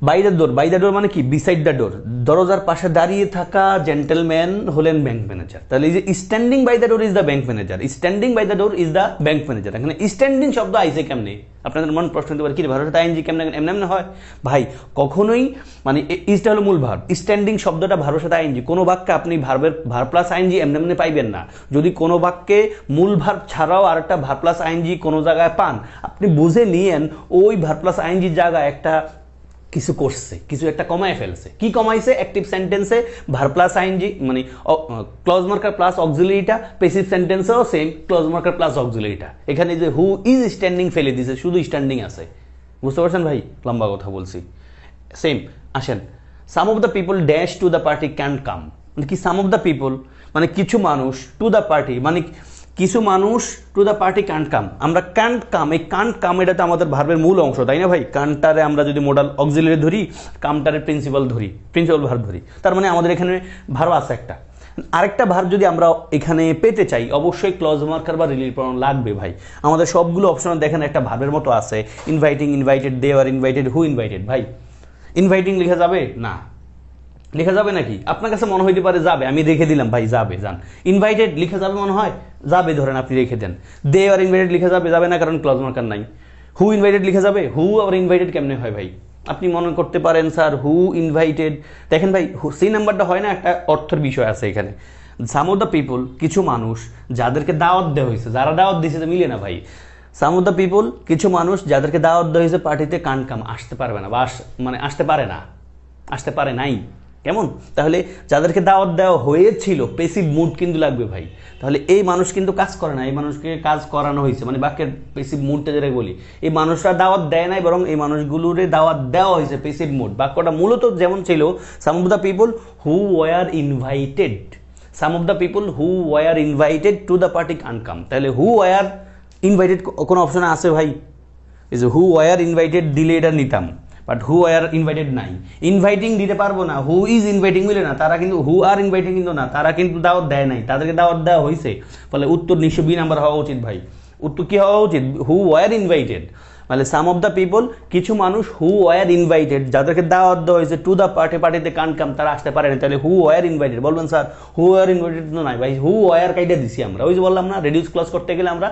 বাই দ্য ডোর মানে কি? বিসাইড দ্য ডোর, দরজার পাশে দাঁড়িয়ে থাকা জেন্টেলম্যান হলেন ব্যাংক ম্যানেজার। তাহলে এই যে standing by the door is the bank manager, standing by the door is the bank manager. এখানে স্ট্যান্ডিং শব্দ আইছে কেমনে? আপনাদের মন প্রশ্ন হতে পারে, কি ভারত আইএনজি কেমনে এমনি হয়? ভাই কখনোই, মানে ইজটা হলো মূল ভার্ব, স্ট্যান্ডিং শব্দটা ভার্বের সাথে আইএনজি। কোনো বাক্যে আপনি ভার্ব প্লাস আইএনজি এমনি পাইবেন না। যদি কোনো বাক্যে মূল ভার্ব ছাড়াও আরেকটা ভার্ব প্লাস আইএনজি কোনো জায়গায় পান, আপনি বুঝে নিয়েন ওই ভার্ব প্লাস আইএনজির জায়গায় একটা কিছু করছে, কিছু একটা কমায় ফেলছে। কি কমাইছে? অ্যাক্টিভ সেন্টেন্সে ভার্ব প্লাস আইএনজি, মানে ক্লজ মার্কার প্লাস অক্সিলারিটা, প্যাসিভ সেন্টেন্সেও সেম ক্লজ মার্কার প্লাস অক্সিলারিটা। এখানে যে হু ইজ স্ট্যান্ডিং ফেলে দিয়েছে, শুধু স্ট্যান্ডিং আছে। বুঝতে পারছেন ভাই? লম্বা কথা বলছি। সেম আসেন, some of the people dash to the party can't come, মানে কি? সাম অফ দ্য পিপল মানে কিছু মানুষ, টু দ্য পার্টি মানে কিছু মানুষ, to the party can't come. আমরা কান্ট কাম, এই কান্ট কাম এটা তো আমাদের ভার্বের মূল অংশ, তাই না ভাই? কান্টারে আমরা যদি মোডাল অক্সিলারি ধরি, কামটারে প্রিন্সিপাল ভার্ব ধরি, তার মানে আমাদের এখানে ভার্ব আছে একটা। আরেকটা ভার্ব যদি আমরা এখানে পেতে চাই, অবশ্যই ক্লজ মার্কার বা রিলেটিভ প্রনাউন লাগবে ভাই। আমাদের সবগুলো অপশন দেখেন একটা ভার্বের মতো আছে, inviting, invited, they are invited, who invited. ভাই ইনভাইটিং লেখা যাবে না? লেখা যাবে নাকি? আপনার কাছে মনে হইতে পারে যাবে, আমি রেখে দিলাম ভাই, যাবে, যান। ইনভাইটেড লেখা যাবে মনে হয়? যাবে, ধরেন আপনি রেখে দেন। দে আর ইনভাইটেড লেখা যাবে না, কারণ ক্লজ মার্কার নাই। হু ইনভাইটেড লেখা যাবে? হু আর ইনভাইটেড কেমনে হয় ভাই? আপনি মনে করতে পারেন স্যার হু ইনভাইটেড, দেখেন ভাই সি নাম্বারটা হয় না, একটা অর্থের বিষয় আছে এখানে। সাম অফ দ্য পিপল কিছু মানুষ যাদেরকে দাওয়াত দেওয়া হয়েছে, যারা দাওয়াত দিয়েছে মিলে না ভাই। সাম অফ দ্য পিপল কিছু মানুষ যাদেরকে দাওয়াত দেওয়া হয়েছে পার্টিতে কান্ট কাম, আসতে পারবে না, বা মানে আসতে পারে না, আসতে পারে নাই। কেমন? তাহলে যাদেরকে দাওয়াত দেওয়া হয়েছিল, প্যাসিভ মুড কিন্তু লাগবে ভাই। তাহলে এই মানুষ কিন্তু কাজ করে না, এই মানুষকে কাজ করানো হয়েছে, মানে বাক্যের প্যাসিভ মুডটা যেটা বলি, এই মানুষরা দাওয়াত দেয় নাই, বরং এই মানুষগুলোরে দাওয়াত দেওয়া হয়েছে, প্যাসিভ মুড। বাক্যটা মূলত যেমন ছিল, some of the people who were invited, some of the people who were invited to the party can't come. তাহলে হু ওয়ার ইনভাইটেড কোনো অপশনে আছে ভাই? এই যে হু ওয়ার ইনভাইটেড দিলে এটা নিতাম, বাট হু আর ইনভাইটেড নাই। ইনভাইটিং দিতে পারবো না, হু ইজ ইনভাইটিং মিলে না, তারা কিন্তু হু আর ইনভাইটিং কিন্তু না, তারা কিন্তু দাওয়াত দেয় নাই, তাদেরকে দাওয়াত দেওয়া হয়েছে। ফলে উত্তর নিশ্চয় বি নাম্বার হওয়া উচিত ভাই। উত্তর কি হওয়া উচিত? হু ওয়ার ইনভাইটেড, মানে সাম অফ দ্য পিপল কিছু মানুষ হু ওয়ার ইনভাইটেড যাদেরকে দাওয়াত দেওয়া হয়েছে টু দ্য পার্টিতে কান্ট কাম, তারা আসতে পারে না। তাহলে হু ওয়ার ইনভাইটেড বলবেন স্যার হু ওয়ার ইনভাইটেড তো নাই ভাই, হু ওয়ার কাইটা দিছি আমরা। ওই যে বললাম না, রেডিউস ক্লজ করতে গেলে আমরা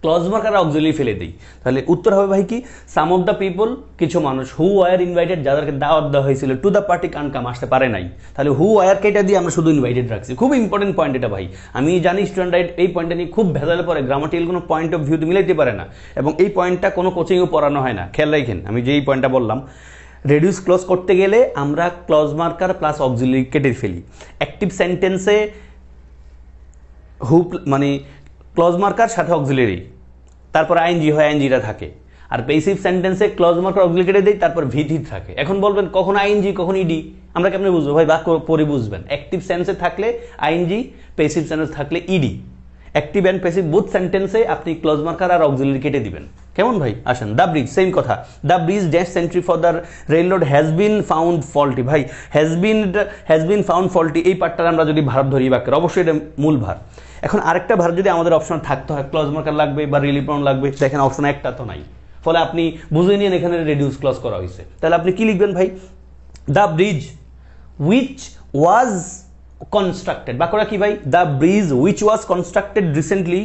ক্লজ মার্কার অক্সিলারি ফেলে দিই। তাহলে উত্তর হবে ভাই কি? সাম অফ দ্য পিপল কিছু মানুষ হু ওয়ার ইনভাইটেড যাদেরকে দাওয়াত দেওয়া হয়েছিল to the party can't come, আসতে পারে নাই। তাহলে হু ওয়ার কেটা দিয়ে আমরা শুধু ইনভাইটেড রাখছি। খুব ইম্পর্টেন্ট পয়েন্ট এটা ভাই। আমি জানি স্টুডেন্টরা এই পয়েন্টটা নিয়ে খুব ভেজালে পড়ে, গ্রামাটিক্যাল কোনো পয়েন্ট অফ ভিউতে মিলাইতে পারে না, এবং এই পয়েন্টটা কোনো কোচিংয়েও পড়ানো হয় না। খেয়াল রাখেন, আমি যেই পয়েন্টটা বললাম, রেডিউস ক্লজ করতে গেলে আমরা ক্লজ মার্কার প্লাস অক্সিলারি কেটে ফেলি। অ্যাক্টিভ সেন্টেন্সে হু মানে ক্লজ মার্কার সাথে অক্সিলারি, তারপর আইএনজি হয়, আইএনজিটা থাকে। আর প্যাসিভ সেন্টেন্সে ক্লজ মার্কার অক্সিলারি কেটে দেই, তারপর ভিটি থাকে। এখন বলবেন কখন আইএনজি কখন ইডি, আমরা কেমনে বুঝবো ভাই? বাক্য পরে বুঝবেন। অ্যাক্টিভ সেন্সে থাকলে আইএনজি, প্যাসিভ সেন্সে থাকলে ED. Active and passive both সেন্টেন্সে আপনি ক্লজ মার্কার আর অক্সিলারি কেটে দিবেন। কেমন ভাই? আসেন, দ্য ব্রিজ, সেম কথা। The bridge dash sentry for the rail road has been found faulty. ভাই হ্যাজ বিন ফাউন্ড ফল্টি, এই পার্টটা আমরা যদি ভার্ব ধরি বাক্যের, অবশ্যই এটা মূল ভার্ব। এখন আরেকটা ভার্ব যদি আমাদের অপশন থাকতে হয়, ক্লজ মার্কার লাগবে বা রিলেটিভ প্রনাউন লাগবে, দেখেন অপশন একটা তো নাই। ফলে আপনি বুঝে নিন এখানে রিডিউস ক্লজ করা হয়েছে। তাহলে আপনি কি লিখবেন ভাই? The bridge which was constructed. বাক্যটা কি ভাই? The bridge which was constructed recently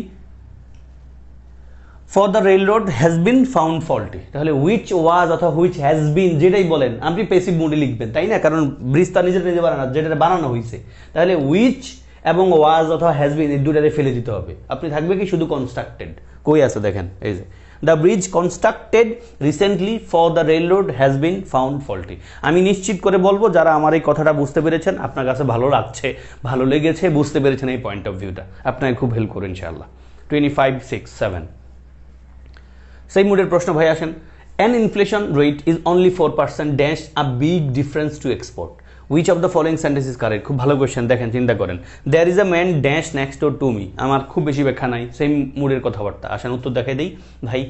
for the rail road has been found faulty, তাহলে হুইচ ওয়াজ অথবা হুইচ হ্যাজ বিন যেটাই বলেন আপনি পেসিভ মুডে লিখবেন, তাই না? কারণ ব্রিজ তার নিজে বানানো, যেটা বানানো হয়েছে। তাহলে হুইচ এবং ওয়াজ অথবা হ্যাজ বিন এই দুটারে ফেলে দিতে হবে। আপনি থাকবে কি শুধু কনস্ট্রাক্টেড, কই আছে দেখেন, এই যে the bridge constructed recently for the rail road has been found faulty. আমি নিশ্চিত করে বলবো যারা আমার এই কথাটা বুঝতে পেরেছেন, আপনার কাছে ভালো লাগছে, ভালো লেগেছে, বুঝতে পেরেছেন এই পয়েন্ট অফ ভিউটা, আপনাকে খুব হেল্প করুন ইনশাআল্লাহ। 25, 6, 7 সেই মুডের প্রশ্ন ভাই আসেন। An inflation rate is only 4% dash a big difference to export. Which of the following sentence is correct? খুব ভালো কোয়েশ্চেন, দেখেন চিন্তা করেন। There is a man dash next door to me. আমার খুব বেশি ব্যাখ্যা নাই, সেম মুডের কথাবার্তা। আসেন উত্তর দেখাই দেই ভাই।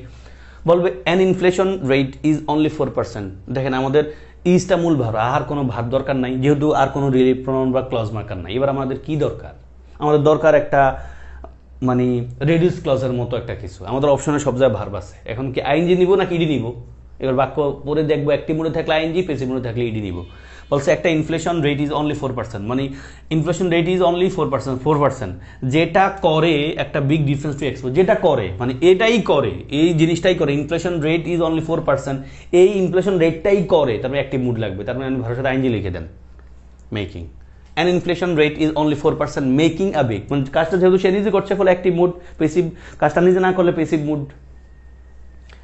বলবে an inflation rate is only 4%। দেখেন আমাদের ইজটা মূল ভার, আর কোনো ভার দরকার নাই, যেহেতু আর কোনো রিলেটিভ প্রোনাউন বা ক্লজ মার্কার নাই। এবার আমাদের কি দরকার? আমাদের দরকার একটা মানে রেডিউস ক্লজের মতো একটা কিছু। আমাদের অপশনে সব জায়গায় ভার্ব আছে। এখন কি আইএনজি নিব নাকি ইডি নিব? এবার বাক্য পরে দেখবো অ্যাক্টিভ মোডে থাকলে আইএনজি, প্যাসিভ মোডে থাকলে ইডি নিব। বলছে একটা ইনফ্লেশন রেট ইজ অনলি 4%, মানে ইনফ্লেশন রেট ইজ অনলি 4%, যেটা করে একটা বিগ ডিফারেন্স টু এক্সপোর্ট, যেটা করে মানে এটাই করে, এই জিনিসটাই করে। ইনফ্লেশন রেট ইজ অনলি 4%, এই ইনফ্লেশন রেটটাই করে, তারপরে অ্যাক্টিভ মুড লাগবে, তারপরে আমি ভারতের আইএনজি লিখে দেন making. An inflation rate is only 4%, making a big, মানে কাজটা যেহেতু সে নিজে করছে ফলে অ্যাক্টিভ মুড, পেসিভ কাজটা নিজে না করলে পেসিভ মুড।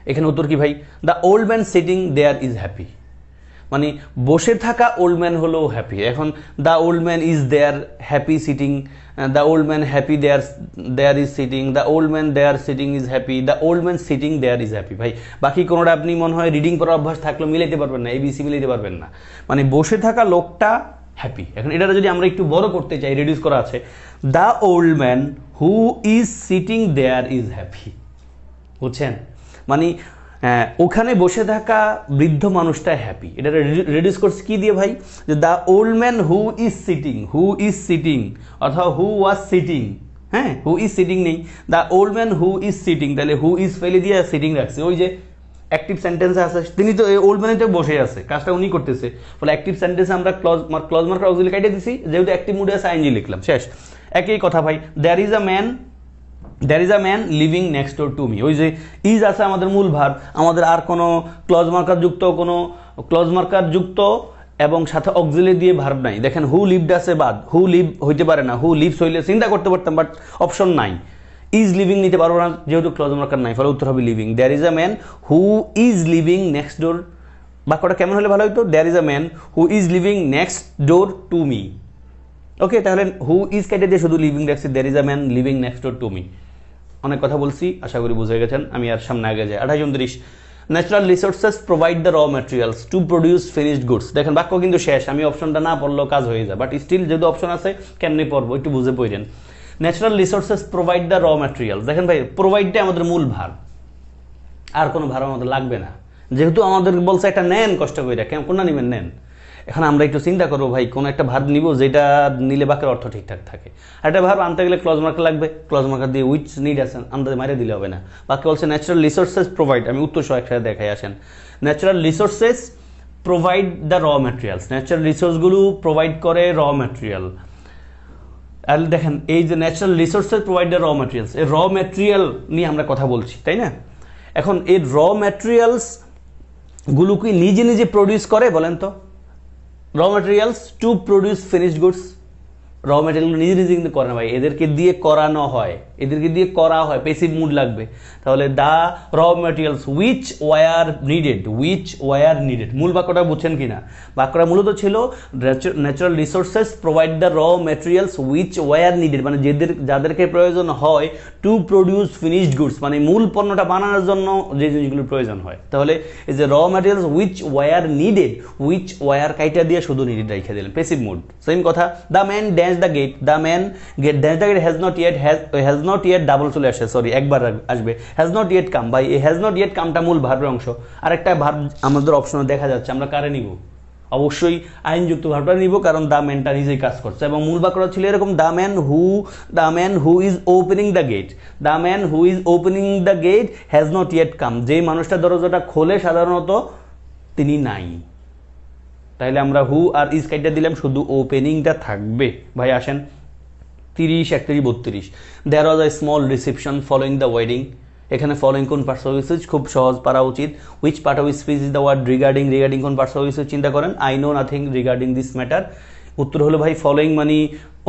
এখানে উত্তর কি ভাই? The old man sitting there is happy, মানে বসে থাকা ওল্ড ম্যান হলো হ্যাপি। এখন the old man is there happy sitting, the old man happy there is sitting, the old man there sitting is happy, the old man sitting there is happy. ভাই বাকি কোনোটা আপনি মনে হয় reading করার অভ্যাস থাকলেও মিলাইতে পারবেন না, এবিসি মিলাইতে পারবেন না, মানে বসে থাকা লোকটা হ্যাপি। এখন এটা যদি আমরা একটু বড় করতে চাই, রিডিউস করা আছে, the old man who is sitting there is happy, বুঝছেন? মানে ওখানে বসে থাকা বৃদ্ধ মানুষটা হ্যাপি। এটা রিডিউস করছে কি দিয়ে ভাই? যে the old man who is sitting অথবা হু ওয়াজ সিটিং, হ্যাঁ হু ইজ সিটিং নেই, the old man who is sitting, তাহলে হু ইজ ফেলে দিয়ে সিটিং রাখছে। ওই যে অ্যাক্টিভ সেন্টেন্সে আছে, তিনি তো ওল্ড ম্যানে তো বসে আছে, কাজটা উনি করতেছে, ফলে অ্যাক্টিভ সেন্টেন্সে আমরা ক্লজ মার্কার অক্সিলারি কাটিয়ে দিছি, যেহেতু অ্যাক্টিভ মুডে আছে আইএনজি লিখলাম, শেষ। একই কথা ভাই, there is a man living next door to me, ওই যে ইজ আছে আমাদের মূল ভার্ব, আমাদের আর কোনো ক্লজ মার্কার যুক্ত এবং সাথে অক্সিলারি দিয়ে ভার্ব নাই। দেখেন হু লিভড আছে বাদ, হু লিভ হইতে পারে না, হু লিভস হইলে চিন্তা করতে পারতাম, বাট অপশন নাই। ইজ লিভিং নিতে পারবো না যেহেতু ক্লজ মার্কার নাই, ফলে উত্তর হবে living. There is a man who is living next door, বাক্যটা কেমন হলে ভালো হইতো? There is a man who is living next door to me. Okay, তাহলে হু ইজ কেটে দিয়ে শুধু লিভিং রাখছি, there is a man living next door to me. অনেক কথা বলছি, আশা করি বুঝে গেছেন, আমি আর সামনে আগে যাই। 28, 29 natural resources provide the raw materials to produce finished goods. দেখেন বাক্য কিন্তু শেষ, আমি অপশনটা না পড়লেও কাজ হয়ে যায়, বাট স্টিল যেহেতু অপশন আছে কেমনি পড়বো একটু বুঝে পড়েন। Natural resources provide the raw materials, দেখেন ভাই প্রোভাইডটা আমাদের মূল ভার, আর কোনো ভার আমাদের লাগবে না, যেহেতু আমাদের বলছে একটা নেন কষ্ট করে, কোনটা নেবেন নেন। এখন আমরা একটু চিন্তা করবো ভাই কোন একটা ভার্ব নিব যেটা নিলে বাক্যের অর্থ ঠিকঠাক থাকে। একটা ভার্ব আনতে গেলে ক্লজ মার্কার লাগবে, ক্লজ মার্কার দিয়ে উইচ নিড আছে আনতে মারিয়ে দিলে হবে না। বাক্য বলছে ন্যাচারাল রিসোর্সেস প্রোভাইড, আমি উত্তর সহ একসাথে দেখাই আসেন। Natural resources provide the raw materials, natural রিসোর্সগুলো প্রোভাইড করে র ম্যাটেরিয়াল। আর দেখেন এই যে natural resources provide the raw materials, এই র ম্যাটেরিয়াল নিয়ে আমরা কথা বলছি, তাই না? এখন এই র ম্যাটেরিয়ালস গুলো কি নিজে নিজে প্রডিউস করে বলেন তো? র materials to produce finished goods, র ম্যাটেরিয়াল নিজে নিজে কিন্তু করে না ভাই, এদেরকে দিয়ে করানো হয়, এদেরকে দিয়ে করা হয়, পেসিভ মুড লাগবে। তাহলে the raw materials which were needed, মূল বাক্যটা বুঝছেন কিনা? বাক্যটা মূলত ছিল natural resources provide the raw materials which were needed, মানে যাদেরকে প্রয়োজন হয় টু প্রডিউস ফিনিশড গুডস, মানে মূল পণ্যটা বানানোর জন্য যে জিনিসগুলোর প্রয়োজন হয়। তাহলে এই যে raw materials which were needed, which were কাইটা দিয়ে শুধু নিডেড রেখে দিলেন, পেসিভ মুড। সেম কথা, the man dance the gate, the man dance the gate has not yet double চলে আসে, সরি একবার আসবে, হ্যাজ নট ইয়েট কাম। ভাই এই হ্যাজ নট ইয়েট কামটা মূল ভার্বের অংশ, আর একটা ভার্ব আমাদের অপশনে দেখা যাচ্ছে, আমরা কারে নিব? অবশ্যই আইনযুক্ত ভার্বটা নিব, কারণ দ্য ম্যানটা নিজেই কাজ করছে এবং মূল বাক্যটা ছিল এরকম, the man who is opening the gate, the man who is opening the gate has not yet come, যেই মানুষটা দরজাটা খোলে সাধারণত তিনি নাই। তাহলে আমরা হু আর ইজ কাইটা দিলাম, শুধু ওপেনিংটা থাকবে। ভাই আসেন 30, 31, 32 there was a small reception following the wedding, এখানে ফলোইং কোন পার্টস অফ স্পিচ, খুব সহজ পারা উচিত। Which part of speech is the word regarding, regarding কোন পার্টস অফ স্পিচ চিন্তা করেন। I know nothing regarding this matter, উত্তর হলো ভাই ফলোইং মানে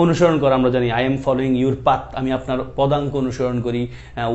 অনুসরণ করা, আমরা জানি I am following your path, আমি আপনার পদাঙ্ক অনুসরণ করি।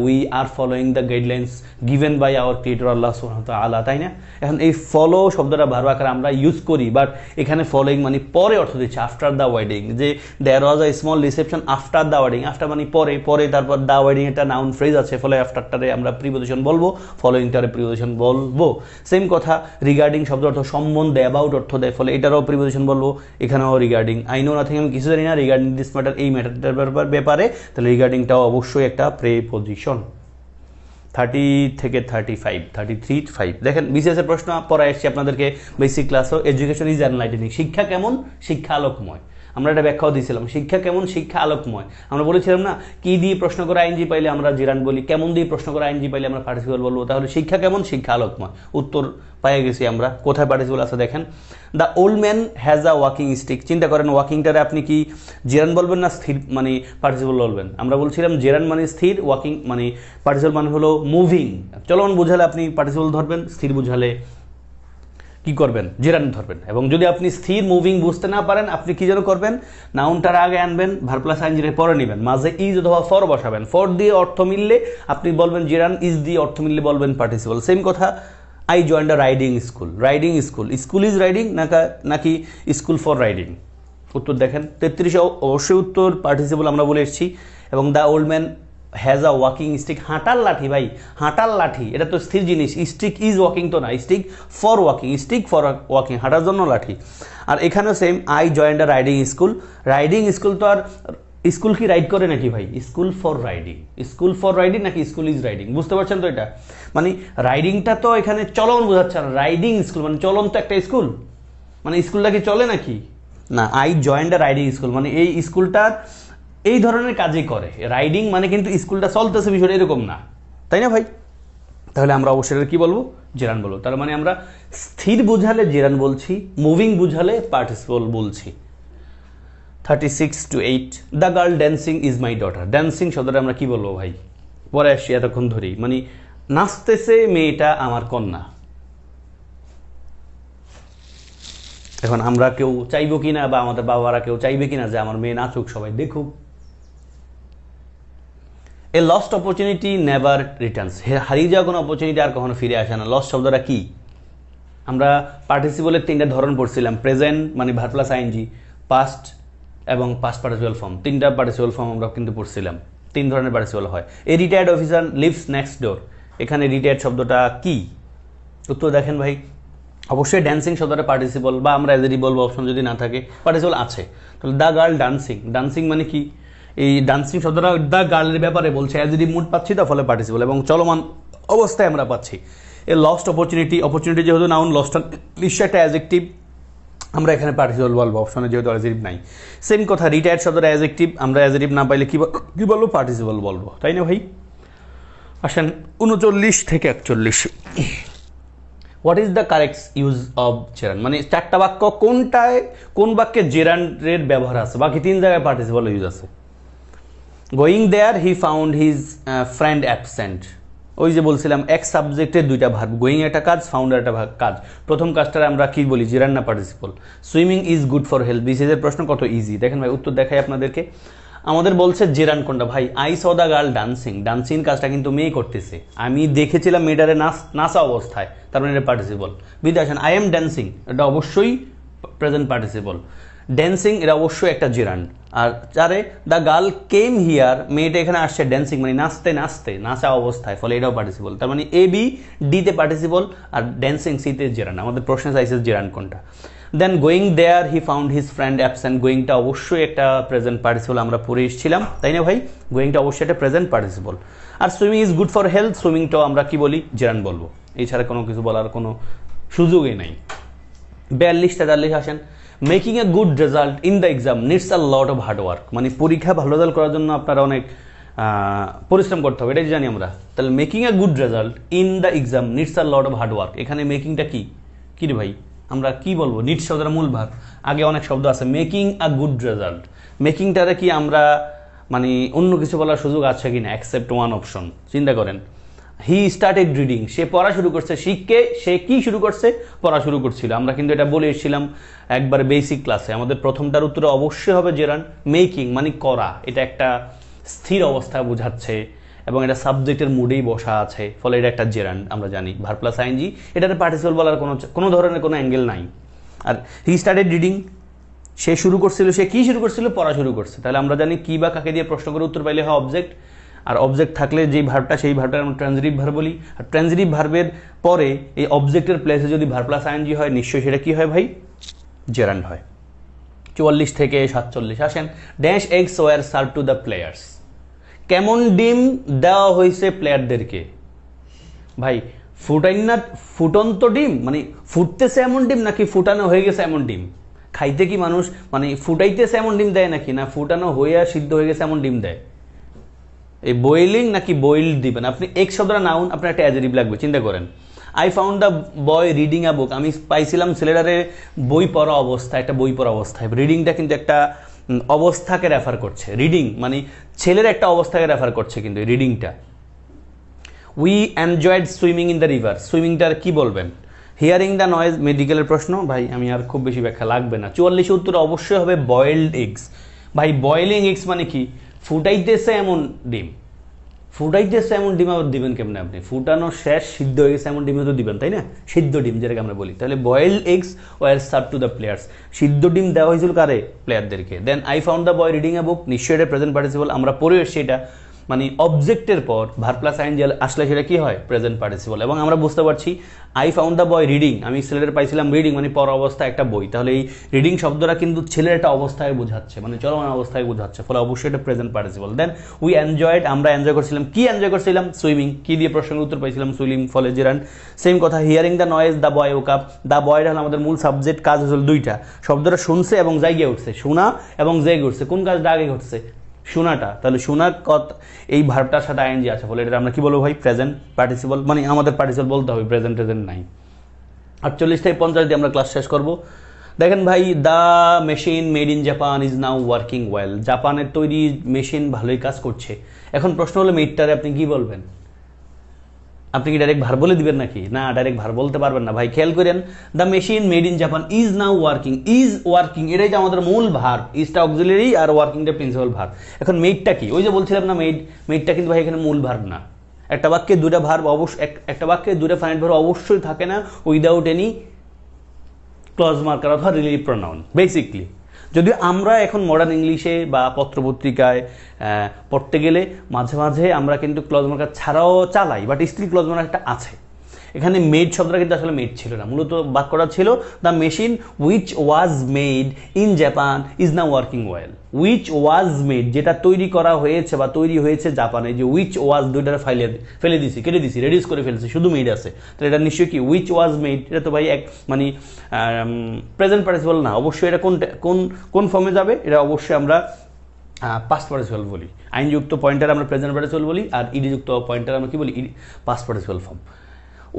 We are following the guidelines given by hour creator আল্লাহ সুবহানাহু ওয়া তাআলা, তাই না? এখন এই ফলো শব্দটা ভার্ব আকারে আমরা ইউজ করি, বাট এখানে ফলোইং মানে পরে অর্থ দিচ্ছে, আফটার দ্য ওয়েডিং, যে there was a small reception after the wedding, after মানে পরে, পরে তারপর দ্য ওয়েডিং একটা নাউন ফ্রেজ আছে, ফলে আফটারটারে আমরা প্রিপোজিশন বলবো, ফলোইংটারে প্রিপোজিশন বলবো। সেম কথা রিগার্ডিং শব্দ অর্থ সম্বন্ধে, অ্যাবাউট অর্থ দেয়, ফলে এটারও প্রিপোজিশন বলবো, এখানেও রিগার্ডিং। আই নো নাথিং আমি কিছু জানি না, রিগার্ডিং দিস ম্যাটার এই ম্যাটারটার ব্যাপারে, তাহলে রিগার্ডিংটাও অবশ্যই একটা প্রিপোজিশন। 30 থেকে 35, 33, 5 দেখেন বিসিএস এর প্রশ্ন পরে আসছে আপনাদেরকে বেসিক ক্লাসও। এডুকেশন ইজ এনলাইটেনিং, শিক্ষা কেমন, শিক্ষা আলোকময়। আমরা এটা ব্যাখ্যাও দিয়েছিলাম, শিক্ষা কেমন, শিক্ষা আলোকময়। আমরা বলেছিলাম না, কি দিয়ে প্রশ্ন করে আইএনজি পাইলে আমরা জিরান বলি, কেমন দিয়ে প্রশ্ন করে আইএনজি পাইলে আমরা পার্টিসিপল বলবো। তাহলে শিক্ষা কেমন, শিক্ষা আলোকময়, উত্তর পেয়ে গেছি আমরা। কোথায় পার্টিসিপল আছে দেখেন, the old man has a walking stick. চিন্তা করেন ওয়াকিংটারে আপনি কি জেরান বলবেন না স্থির মানে পার্টিসিপল বলবেন? আমরা বলছিলাম জেরান মানে স্থির, ওয়াকিং মানে পার্টিসিপল মানে হলো মুভিং। চলমান বুঝালে আপনি পার্টিসিপল ধরবেন, স্থির বুঝালে কি করবেন, জেরান ধরবেন। এবং যদি আপনি স্থির মুভিং বুঝতে না পারেন, আপনি কি যেন করবেন, নাউনটার আগে আনবেন, ভার্ব প্লাস আইএনজি পরে নেবেন, মাঝে ইজ অথবা ফর বসাবেন। ফর দিয়ে অর্থ মিললে আপনি বলবেন জেরান, ইজ দিয়ে অর্থ মিললে বলবেন পার্টিসিপল। সেম কথা I joined a riding school, riding school, school is riding নাকি স্কুল ফর রাইডিং? উত্তর দেখেন 33 অবশ্যই উত্তর পার্টিসিপল আমরা বলে এসেছি। এবং the old man has a walking stick, হাঁটার লাঠি, ভাই হাঁটার লাঠি এটা তো স্থির জিনিস, স্টিক ইজ ওয়াকিং তো না, stick for walking, stick for walking হাঁটার জন্য লাঠি। আর এখানেও same I joined a riding school, riding school তো আর স্কুল কি রাইড করে নাকি ভাই? School for riding, school for riding নাকি স্কুল ইজ রাইডিং, বুঝতে পারছেন তো? এটা মানে রাইডিংটা তো এখানে চলন বোঝাচ্ছে না, রাইডিং স্কুল মানে চলন তো একটা স্কুল, মানে স্কুলটা কি চলে নাকি? না, I joined a riding school মানে এই স্কুলটার এই ধরনের কাজই করে। রাইডিং মানে কিন্তু স্কুলটা চলতেছে বিষয়টা এরকম না, তাই না ভাই? তাহলে আমরা অবশ্যই কি বলবো, জেরান বলবো। তার মানে আমরা স্থির বুঝালে জেরান বলছি, মুভিং বুঝালে পার্টিসিপল বলছি। 36 to 8 the girl dancing is my daughter. Dancing শব্দটা আমরা কি বলবো ভাই? পরে আসছি এতক্ষণ ধরেই, মানে নাচতেছে মেয়েটা আমার কন্যা। এখন আমরা কেউ চাইবো কিনা, বা আমাদের বাবারা কেউ চাইবে কিনা যে আমার মেয়ে নাচুক, সবাই দেখুক? A lost opportunity never Returns, হারিয়ে যাওয়া কোনো অপরচুনিটি আর কখনো ফিরে আসে না। লস্ট শব্দটা কি? আমরা পার্টিসিপলের 3টা ধরন পড়ছিলাম, প্রেজেন্ট মানে ভার্ব প্লাস আইএনজি, পাস্ট এবং পাস্ট পার্টিসিপল ফর্ম। 3টা পার্টিসিপল ফর্ম আমরা কিন্তু পড়ছিলাম, 3 ধরনের পার্টিসিপল হয়। A retired officer lives next door, এখানে রিটায়ার্ড শব্দটা কি? উত্তর দেখেন ভাই, অবশ্যই ড্যান্সিং শব্দটা পার্টিসিপল, বা আমরা এদেরই বলবো অপশন যদি না থাকে, পার্টিসিপল আছে। তাহলে দ্য গার্ল ডান্সিং, ডান্সিং মানে কি? এই ডান্সিং শব্দটা দ্য গার্লের ব্যাপারে বলছে, যদি মুড পাচ্ছি তার ফলে পার্টিসিপল, এবং চলমান অবস্থায় আমরা পাচ্ছি। এ লস্ট অপরচুনিটি, অপরচুনিটি যেহেতু নাউন, লস্ট নিশ্চয় একটা অ্যাডজেক্টিভ, আমরা এখানে পার্টিসিপল বলবো, অপশনে যেহেতু অ্যাডজেক্টিভ নাই। সেম কথা রিটায়ার্ড শব্দটা অ্যাডজেক্টিভ, আমরা অ্যাডজেক্টিভ না পাইলে কি বলবো, পার্টিসিপল বলবো, তাই না ভাই? আসেন 39 থেকে 41, what is the correct use of gerund, মানে 4টা বাক্য কোনটায়, কোন বাক্যে জেরানের ব্যবহার আছে, বাকি 3 জায়গায় পার্টিসিপল ইউজ আছে। Going there he found his friend absent, ওই যে বলছিলাম এক সাবজেক্টের 2টা ভার্ব, গোয়িং একটা কাজ, ফাউন্ড একটা কাজ। প্রথম কাজটার আমরা কি বলি, জেরান না participle? Swimming is good for health, BCS প্রশ্ন কত ইজি দেখেন ভাই, উত্তর দেখাই আপনাদেরকে। আমাদের বলছে জেরান কোনটা ভাই? I saw the girl dancing, dancing কাজটা কিন্তু মেয়ে করতেছে, আমি দেখেছিলাম মেয়েটারে নাচা অবস্থায়, তার মানে এটা পার্টিসিপল। বিদ্যা আসেন আই এম ড্যান্সিং, এটা অবশ্যই প্রেজেন্ট পার্টিসিপল। ড্যান্সিং এটা অবশ্যই একটা জেরান। আর 4 দ্য গার্ল কেম হিয়ার, মেয়েটা এখানে আসছে ড্যান্সিং মানে নাচতে নাচতে, নাচা অবস্থায়, ফলে এটাও পার্টিসিপল। তার মানে এ বি ডিতে পার্টিসিপল, আর ড্যান্সিং সিতে জেরান। আমাদের প্রশ্নে চাইছে জেরান কোনটা। Then going there he found his friend absent, গোয়িংটা অবশ্যই একটা প্রেজেন্ট পার্টিসিপল, আমরা পড়ে এসেছিলাম, তাই না ভাই? গোয়িংটা অবশ্যই একটা প্রেজেন্ট পার্টিসিপল। আর swimming is good for health, সুইমিংটাও আমরা কি বলি, জেরান বলবো, এছাড়া কোনো কিছু বলার কোনো সুযোগই নাই। 42-43 আসেন, making a good result in the exam needs a lot of hard work, মানে পরীক্ষা ভালো রেজাল্ট করার জন্য আপনারা অনেক পরিশ্রম করতে হবে, এটাই জানি আমরা। তাহলে making a good result in the exam needs a lot of hard work, এখানে মেকিংটা কি রে ভাই? আমরা কি বলবো? নিডস শব্দের মূল ভাগ, আগে অনেক শব্দ আছে, মেকিং আ গুড রেজাল্ট, মেকিংটারে কি আমরা মানে অন্য কিছু বলার সুযোগ আছে কিনা? অ্যাকসেপ্ট ওয়ান অপশন, চিন্তা করেন। হি স্টার্টেড রিডিং, সে পড়া শুরু করছে। সে কি শুরু করছে? পড়া শুরু করছিল। আমরা কিন্তু এটা বলে এসেছিলাম একবার বেসিক ক্লাসে। আমাদের প্রথমটার উত্তর অবশ্যই হবে জেরান্ড। মেকিং মানে করা, এটা একটা স্থির অবস্থা বোঝাচ্ছে এবং এটা সাবজেক্টের মুডেই বসা আছে, ফলে এটা একটা জেরান্ড আমরা জানি। ভার প্লাস আইএনজি, এটাতে পার্টিসিপল বলার কোনো ধরনের কোনো অ্যাঙ্গেল নাই। আর হি স্টার্টেড রিডিং, সে শুরু করছিল, সে কি শুরু করছিল? পড়া শুরু করছে। তাহলে আমরা জানি কি বা কাকে দিয়ে প্রশ্ন করে উত্তর পাইলে হয় অবজেক্ট, আর অবজেক্ট থাকলে যেই ভার্বটা, সেই ভার্বটা আমরা ট্রানজিটিভ ভার্ব বলি। আর ট্রানজিটিভ ভার্বের পরে এই অবজেক্টের প্লেসে যদি ভার প্লাস আইএনজি হয়, নিশ্চয়ই সেটা কি হয় ভাই? জেরান্ড হয়। 44 থেকে 47 আসেন। Dash eggs were serve to the players, কেমন ডিম দেওয়া হয়েছে প্লেয়ারদেরকে? ভাই ফুটন্ত ডিম মানে ফুটতেছে এমন ডিম, নাকি ফুটানো হয়ে গেছে এমন ডিম? খাইতে কি মানুষ মানে ফুটাইতেছে এমন ডিম দেয় নাকি, না ফুটানো হয়ে সিদ্ধ হয়ে গেছে এমন ডিম দেয়? এই বয়েলিং নাকি বয়েলড দিবেন আপনি। এক শব্দটা নাউন, আপনার একটা অ্যাডজেক্টিভ লাগবে, চিন্তা করেন। I found the boy reading a book, আমি পাইছিলাম ছেলেটারে বই পড়া অবস্থায়, একটা বই পড়া অবস্থায়। রিডিংটা কিন্তু একটা অবস্থাকে রেফার করছে। রিডিং মানে ছেলের একটা অবস্থাকে রেফার করছে কিন্তু রিডিংটা। We enjoyed swimming in the river, সুইমিংটার কি বলবেন? হিয়ারিং দ্য নয়েজ, মেডিকেলের প্রশ্ন ভাই, আমি আর খুব বেশি ব্যাখ্যা লাগবে না। 44 উত্তর অবশ্যই হবে বয়েলড এগস। ভাই বয়েলিং এগস মানে কি? ফুটাইতেছে এমন ডিম। ফুটাইতেছে এমন ডিম আবার দিবেন কেমনে আপনি? ফুটানো শেষ, সিদ্ধ হয়ে গেছে এমন ডিমও তো দিবেন, তাই না? সিদ্ধ ডিম যেটাকে আমরা বলি। তাহলে boiled eggs were serve to the players, সিদ্ধ ডিম দেওয়া হয়েছিল কারে? প্লেয়ারদেরকে। Then I found the boy reading a book, নিশ্চয়ই এটা প্রেজেন্ট পার্টিসিপল, আমরা পড়ে এসেছি এটা। মানে অবজেক্টের পর ভার প্লাস আইএনজি আসলে সেটা কি হয়? Present participle. এবং আমরা বুঝতে পারছি I found the boy reading, আমি ছেলের পাইছিলাম রিডিং মানে পড়া অবস্থায় একটা বই। তাহলে এই রিডিং শব্দটা কিন্তু ছেলের একটা অবস্থায় বোঝাচ্ছে, মানে চলমান অবস্থায় বোঝাচ্ছে, ফলে অবশ্যই এটা present participle. Then we enjoyed, আমরা এনজয় করছিলাম। কি এনজয় করছিলাম? সুইমিং। কি দিয়ে প্রশ্নের উত্তর পাইছিলাম? সুইমিং, ফলে জেরান্ড। সেম কথা। Hearing the noise the boy woke up, the বয়টা হলো আমাদের মূল সাবজেক্ট, কাজ হচ্ছে দুইটা। শব্দটা শুনছে এবং জায়গায় উঠছে, শোনা এবং জেগে উঠছে। কোন কাজটা আগে ঘটছে? শোনাটা। তাহলে শোনার কথা এই ভার্বটার সাথে আইএনজি আছে, বলে এটা আমরা কি বলবো ভাই? Present participle. মানে আমাদের পার্টিসিপল বলতে হবে, প্রেজেন্ট নাই। 48 থেকে 50 দিয়ে আমরা ক্লাস শেষ করব। দেখেন ভাই, the machine made in Japan is now working well, জাপানের তৈরি মেশিন ভালোই কাজ করছে। এখন প্রশ্ন হলো মেডটারে আপনি কি বলবেন? আপনি কি ডাইরেক্ট ভার বলে দিবেন নাকি? না, ডাইরেক্ট ভার বলতে পারবেন না ভাই। খেয়াল করেন, the machine made in Japan is now working. Is working এটাই যে আমাদের মূল ভার, ইজটা অক্সিলারি আর ওয়ার্কিংটা প্রিন্সিপাল ভার। এখন মেডটা কি? ওই যে বলছিলাম না মেডটা কিন্তু ভাই এখানে মূল ভার না। একটা বাক্যে দুটা ভার্ব অবশ্যই, একটা বাক্যে দুটা ফাইনাইট ভার্ব অবশ্যই থাকে না উইদাউট এনি ক্লজ মার্কার অথবা রিলেটিভ প্রোনাউন বেসিকলি। যদিও আমরা এখন মডার্ন ইংলিশে বা পত্রপত্রিকায় পড়তে গেলে মাঝে মাঝে আমরা কিন্তু ক্লজ মার্কার ছাড়াও চালাই, বাট স্টিল ক্লজ মার্কারটা আছে। এখানে মেড শব্দটা কিন্তু আসলে মেড ছিল না, মূলত বাক্যটা ছিল the machine which was made in Japan is now working well. Which was made, যেটা তৈরি করা হয়েছে বা তৈরি হয়েছে জাপানে, যে উইচ ওয়াজ দুইটারে ফেলে দিছি, কেটে দিছি, রেডিউস করে ফেলছি, শুধু মেড আছে। তো এটা নিশ্চয়ই কি? Which was made. এটা তো ভাই এক মানে প্রেজেন্ট পার্টিসিপল না, অবশ্যই এটা কোন ফর্মে যাবে? এটা অবশ্যই আমরা পাস্ট পার্টিসিপল বলি। আইনযুক্ত পয়েন্টার আমরা প্রেজেন্ট পার্টিসিপল বলি, আর ইডিযুক্ত পয়েন্টার আমরা কি বলি? Past participle form.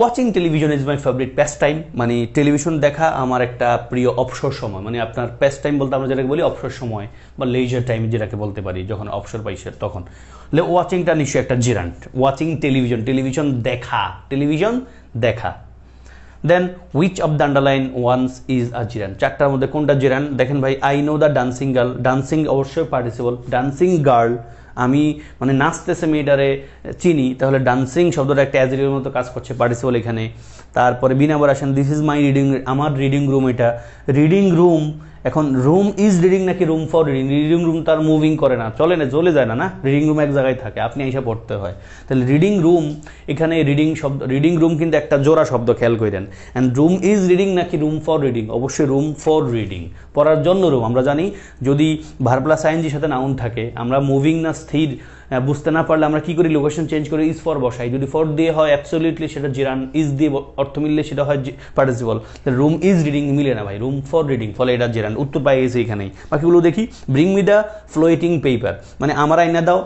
Watching television is my favourite pastime, মানে টেলিভিশন দেখা আমার একটা প্রিয় অবসর সময়। মানে আপনার প্যাস টাইম বলতে আমরা যেটাকে বলি অবসর সময় বা লেজার টাইম যেটাকে বলতে পারি, যখন অবসর পাই তখন। ওয়াচিংটা নিশ্চয়ই একটা জেরান্ট। ওয়াচিং টেলিভিশন দেখা। Then which of the underlined ones is a gerund, চারটার মধ্যে কোনটা জিরান? দেখেন ভাই, I know the dancing girl, dancing অবশ্যই পার্টিসিপল। ডান্সিং গার্ল, আমি মানে নাচতেছে মেয়েটারে চিনি, তাহলে ডান্সিং শব্দটা একটা অ্যাডজেক্টিভের মতো কাজ করছে, পার্টিসিপল এখানে। তারপরে বিনাবার আসেন, দিস ইজ মাই রিডিং, আমার রিডিং রুম এটা। রিডিং রুম, এখন রুম ইজ রিডিং নাকি room for reading? Reading room তার মুভিং করে না, চলে যায় না, রিডিং রুম এক জায়গায় থাকে, আপনি এসে পড়তে হয়। তাহলে রিডিং রুম, এখানে রিডিং রুম কিন্তু একটা জোড়া শব্দ, খেয়াল করেন। অ্যান্ড রুম ইজ রিডিং নাকি রুম ফর রিডিং? অবশ্যই রুম ফর রিডিং, পড়ার জন্য রুম। আমরা জানি যদি ভার প্লাস আইএনজির সাথে নাউন থাকে, আমরা মুভিং না স্থির বুঝতে না পারলে আমরা কি করি? লোকেশন চেঞ্জ করে ইজ ফর বসাই। যদি ফর দিয়ে হয় অ্যাবসলিউটলি সেটা জিরান, ইজ দিয়ে অর্থ মিললে সেটা হয় পার্টিসিপল। রুম ইজ রিডিং মিলে না ভাই, রুম ফর রিডিং, ফলে এটা জিরান। উত্তর পাই গেছে এখানেই। বাকিগুলো দেখি। Bring me the floating paper, মানে আমার আইনা দাও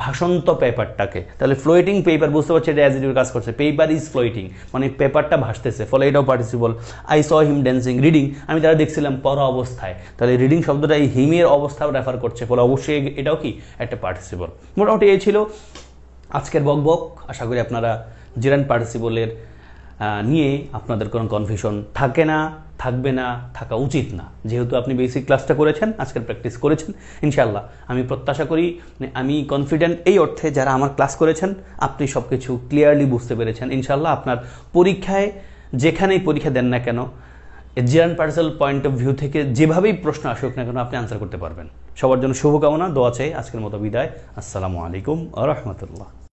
ভাসন্ত পেপারটাকে। তাহলে ফ্লোয়েটিং পেপার বুঝতে পারছি এটা অ্যাডজেক্টিভ কাজ করছে। পেপার ইজ ফ্লোয়েটিং, মানে পেপারটা ভাসতেছে, ফলে এটাও participle. I saw him dancing, reading, আমি তারা দেখছিলাম পড়া অবস্থায়। তাহলে রিডিং শব্দটা এই হিমের অবস্থাও রেফার করছে, ফলে অবশ্যই এটাও কি একটা পার্টিসিপল। মোটামুটি এই ছিল আজকের বকবক আশা করি আপনারা জেরান্ড পার্টিসিপলের নিয়ে আপনাদের কোনো কনফিউশন থাকে না, থাকবে না, থাকা উচিত না। যেহেতু আপনি বেসিক ক্লাসটা করেছেন, আজকের প্র্যাকটিস করেছেন, ইনশাআল্লাহ আমি প্রত্যাশা করি, আমি কনফিডেন্ট এই অর্থে যারা আমার ক্লাস করেছেন আপনি সব কিছু ক্লিয়ারলি বুঝতে পেরেছেন। ইনশাআল্লাহ আপনার পরীক্ষায় যেখানেই পরীক্ষা দেন না কেন, gerund participle point of view থেকে যেভাবেই প্রশ্ন আসুক না কেন আপনি আনসার করতে পারবেন। সবার জন্য শুভকামনা, দোয়া চাই। আজকের মতো বিদায়। আসসালামু আলাইকুম ওয়া রাহমাতুল্লাহ।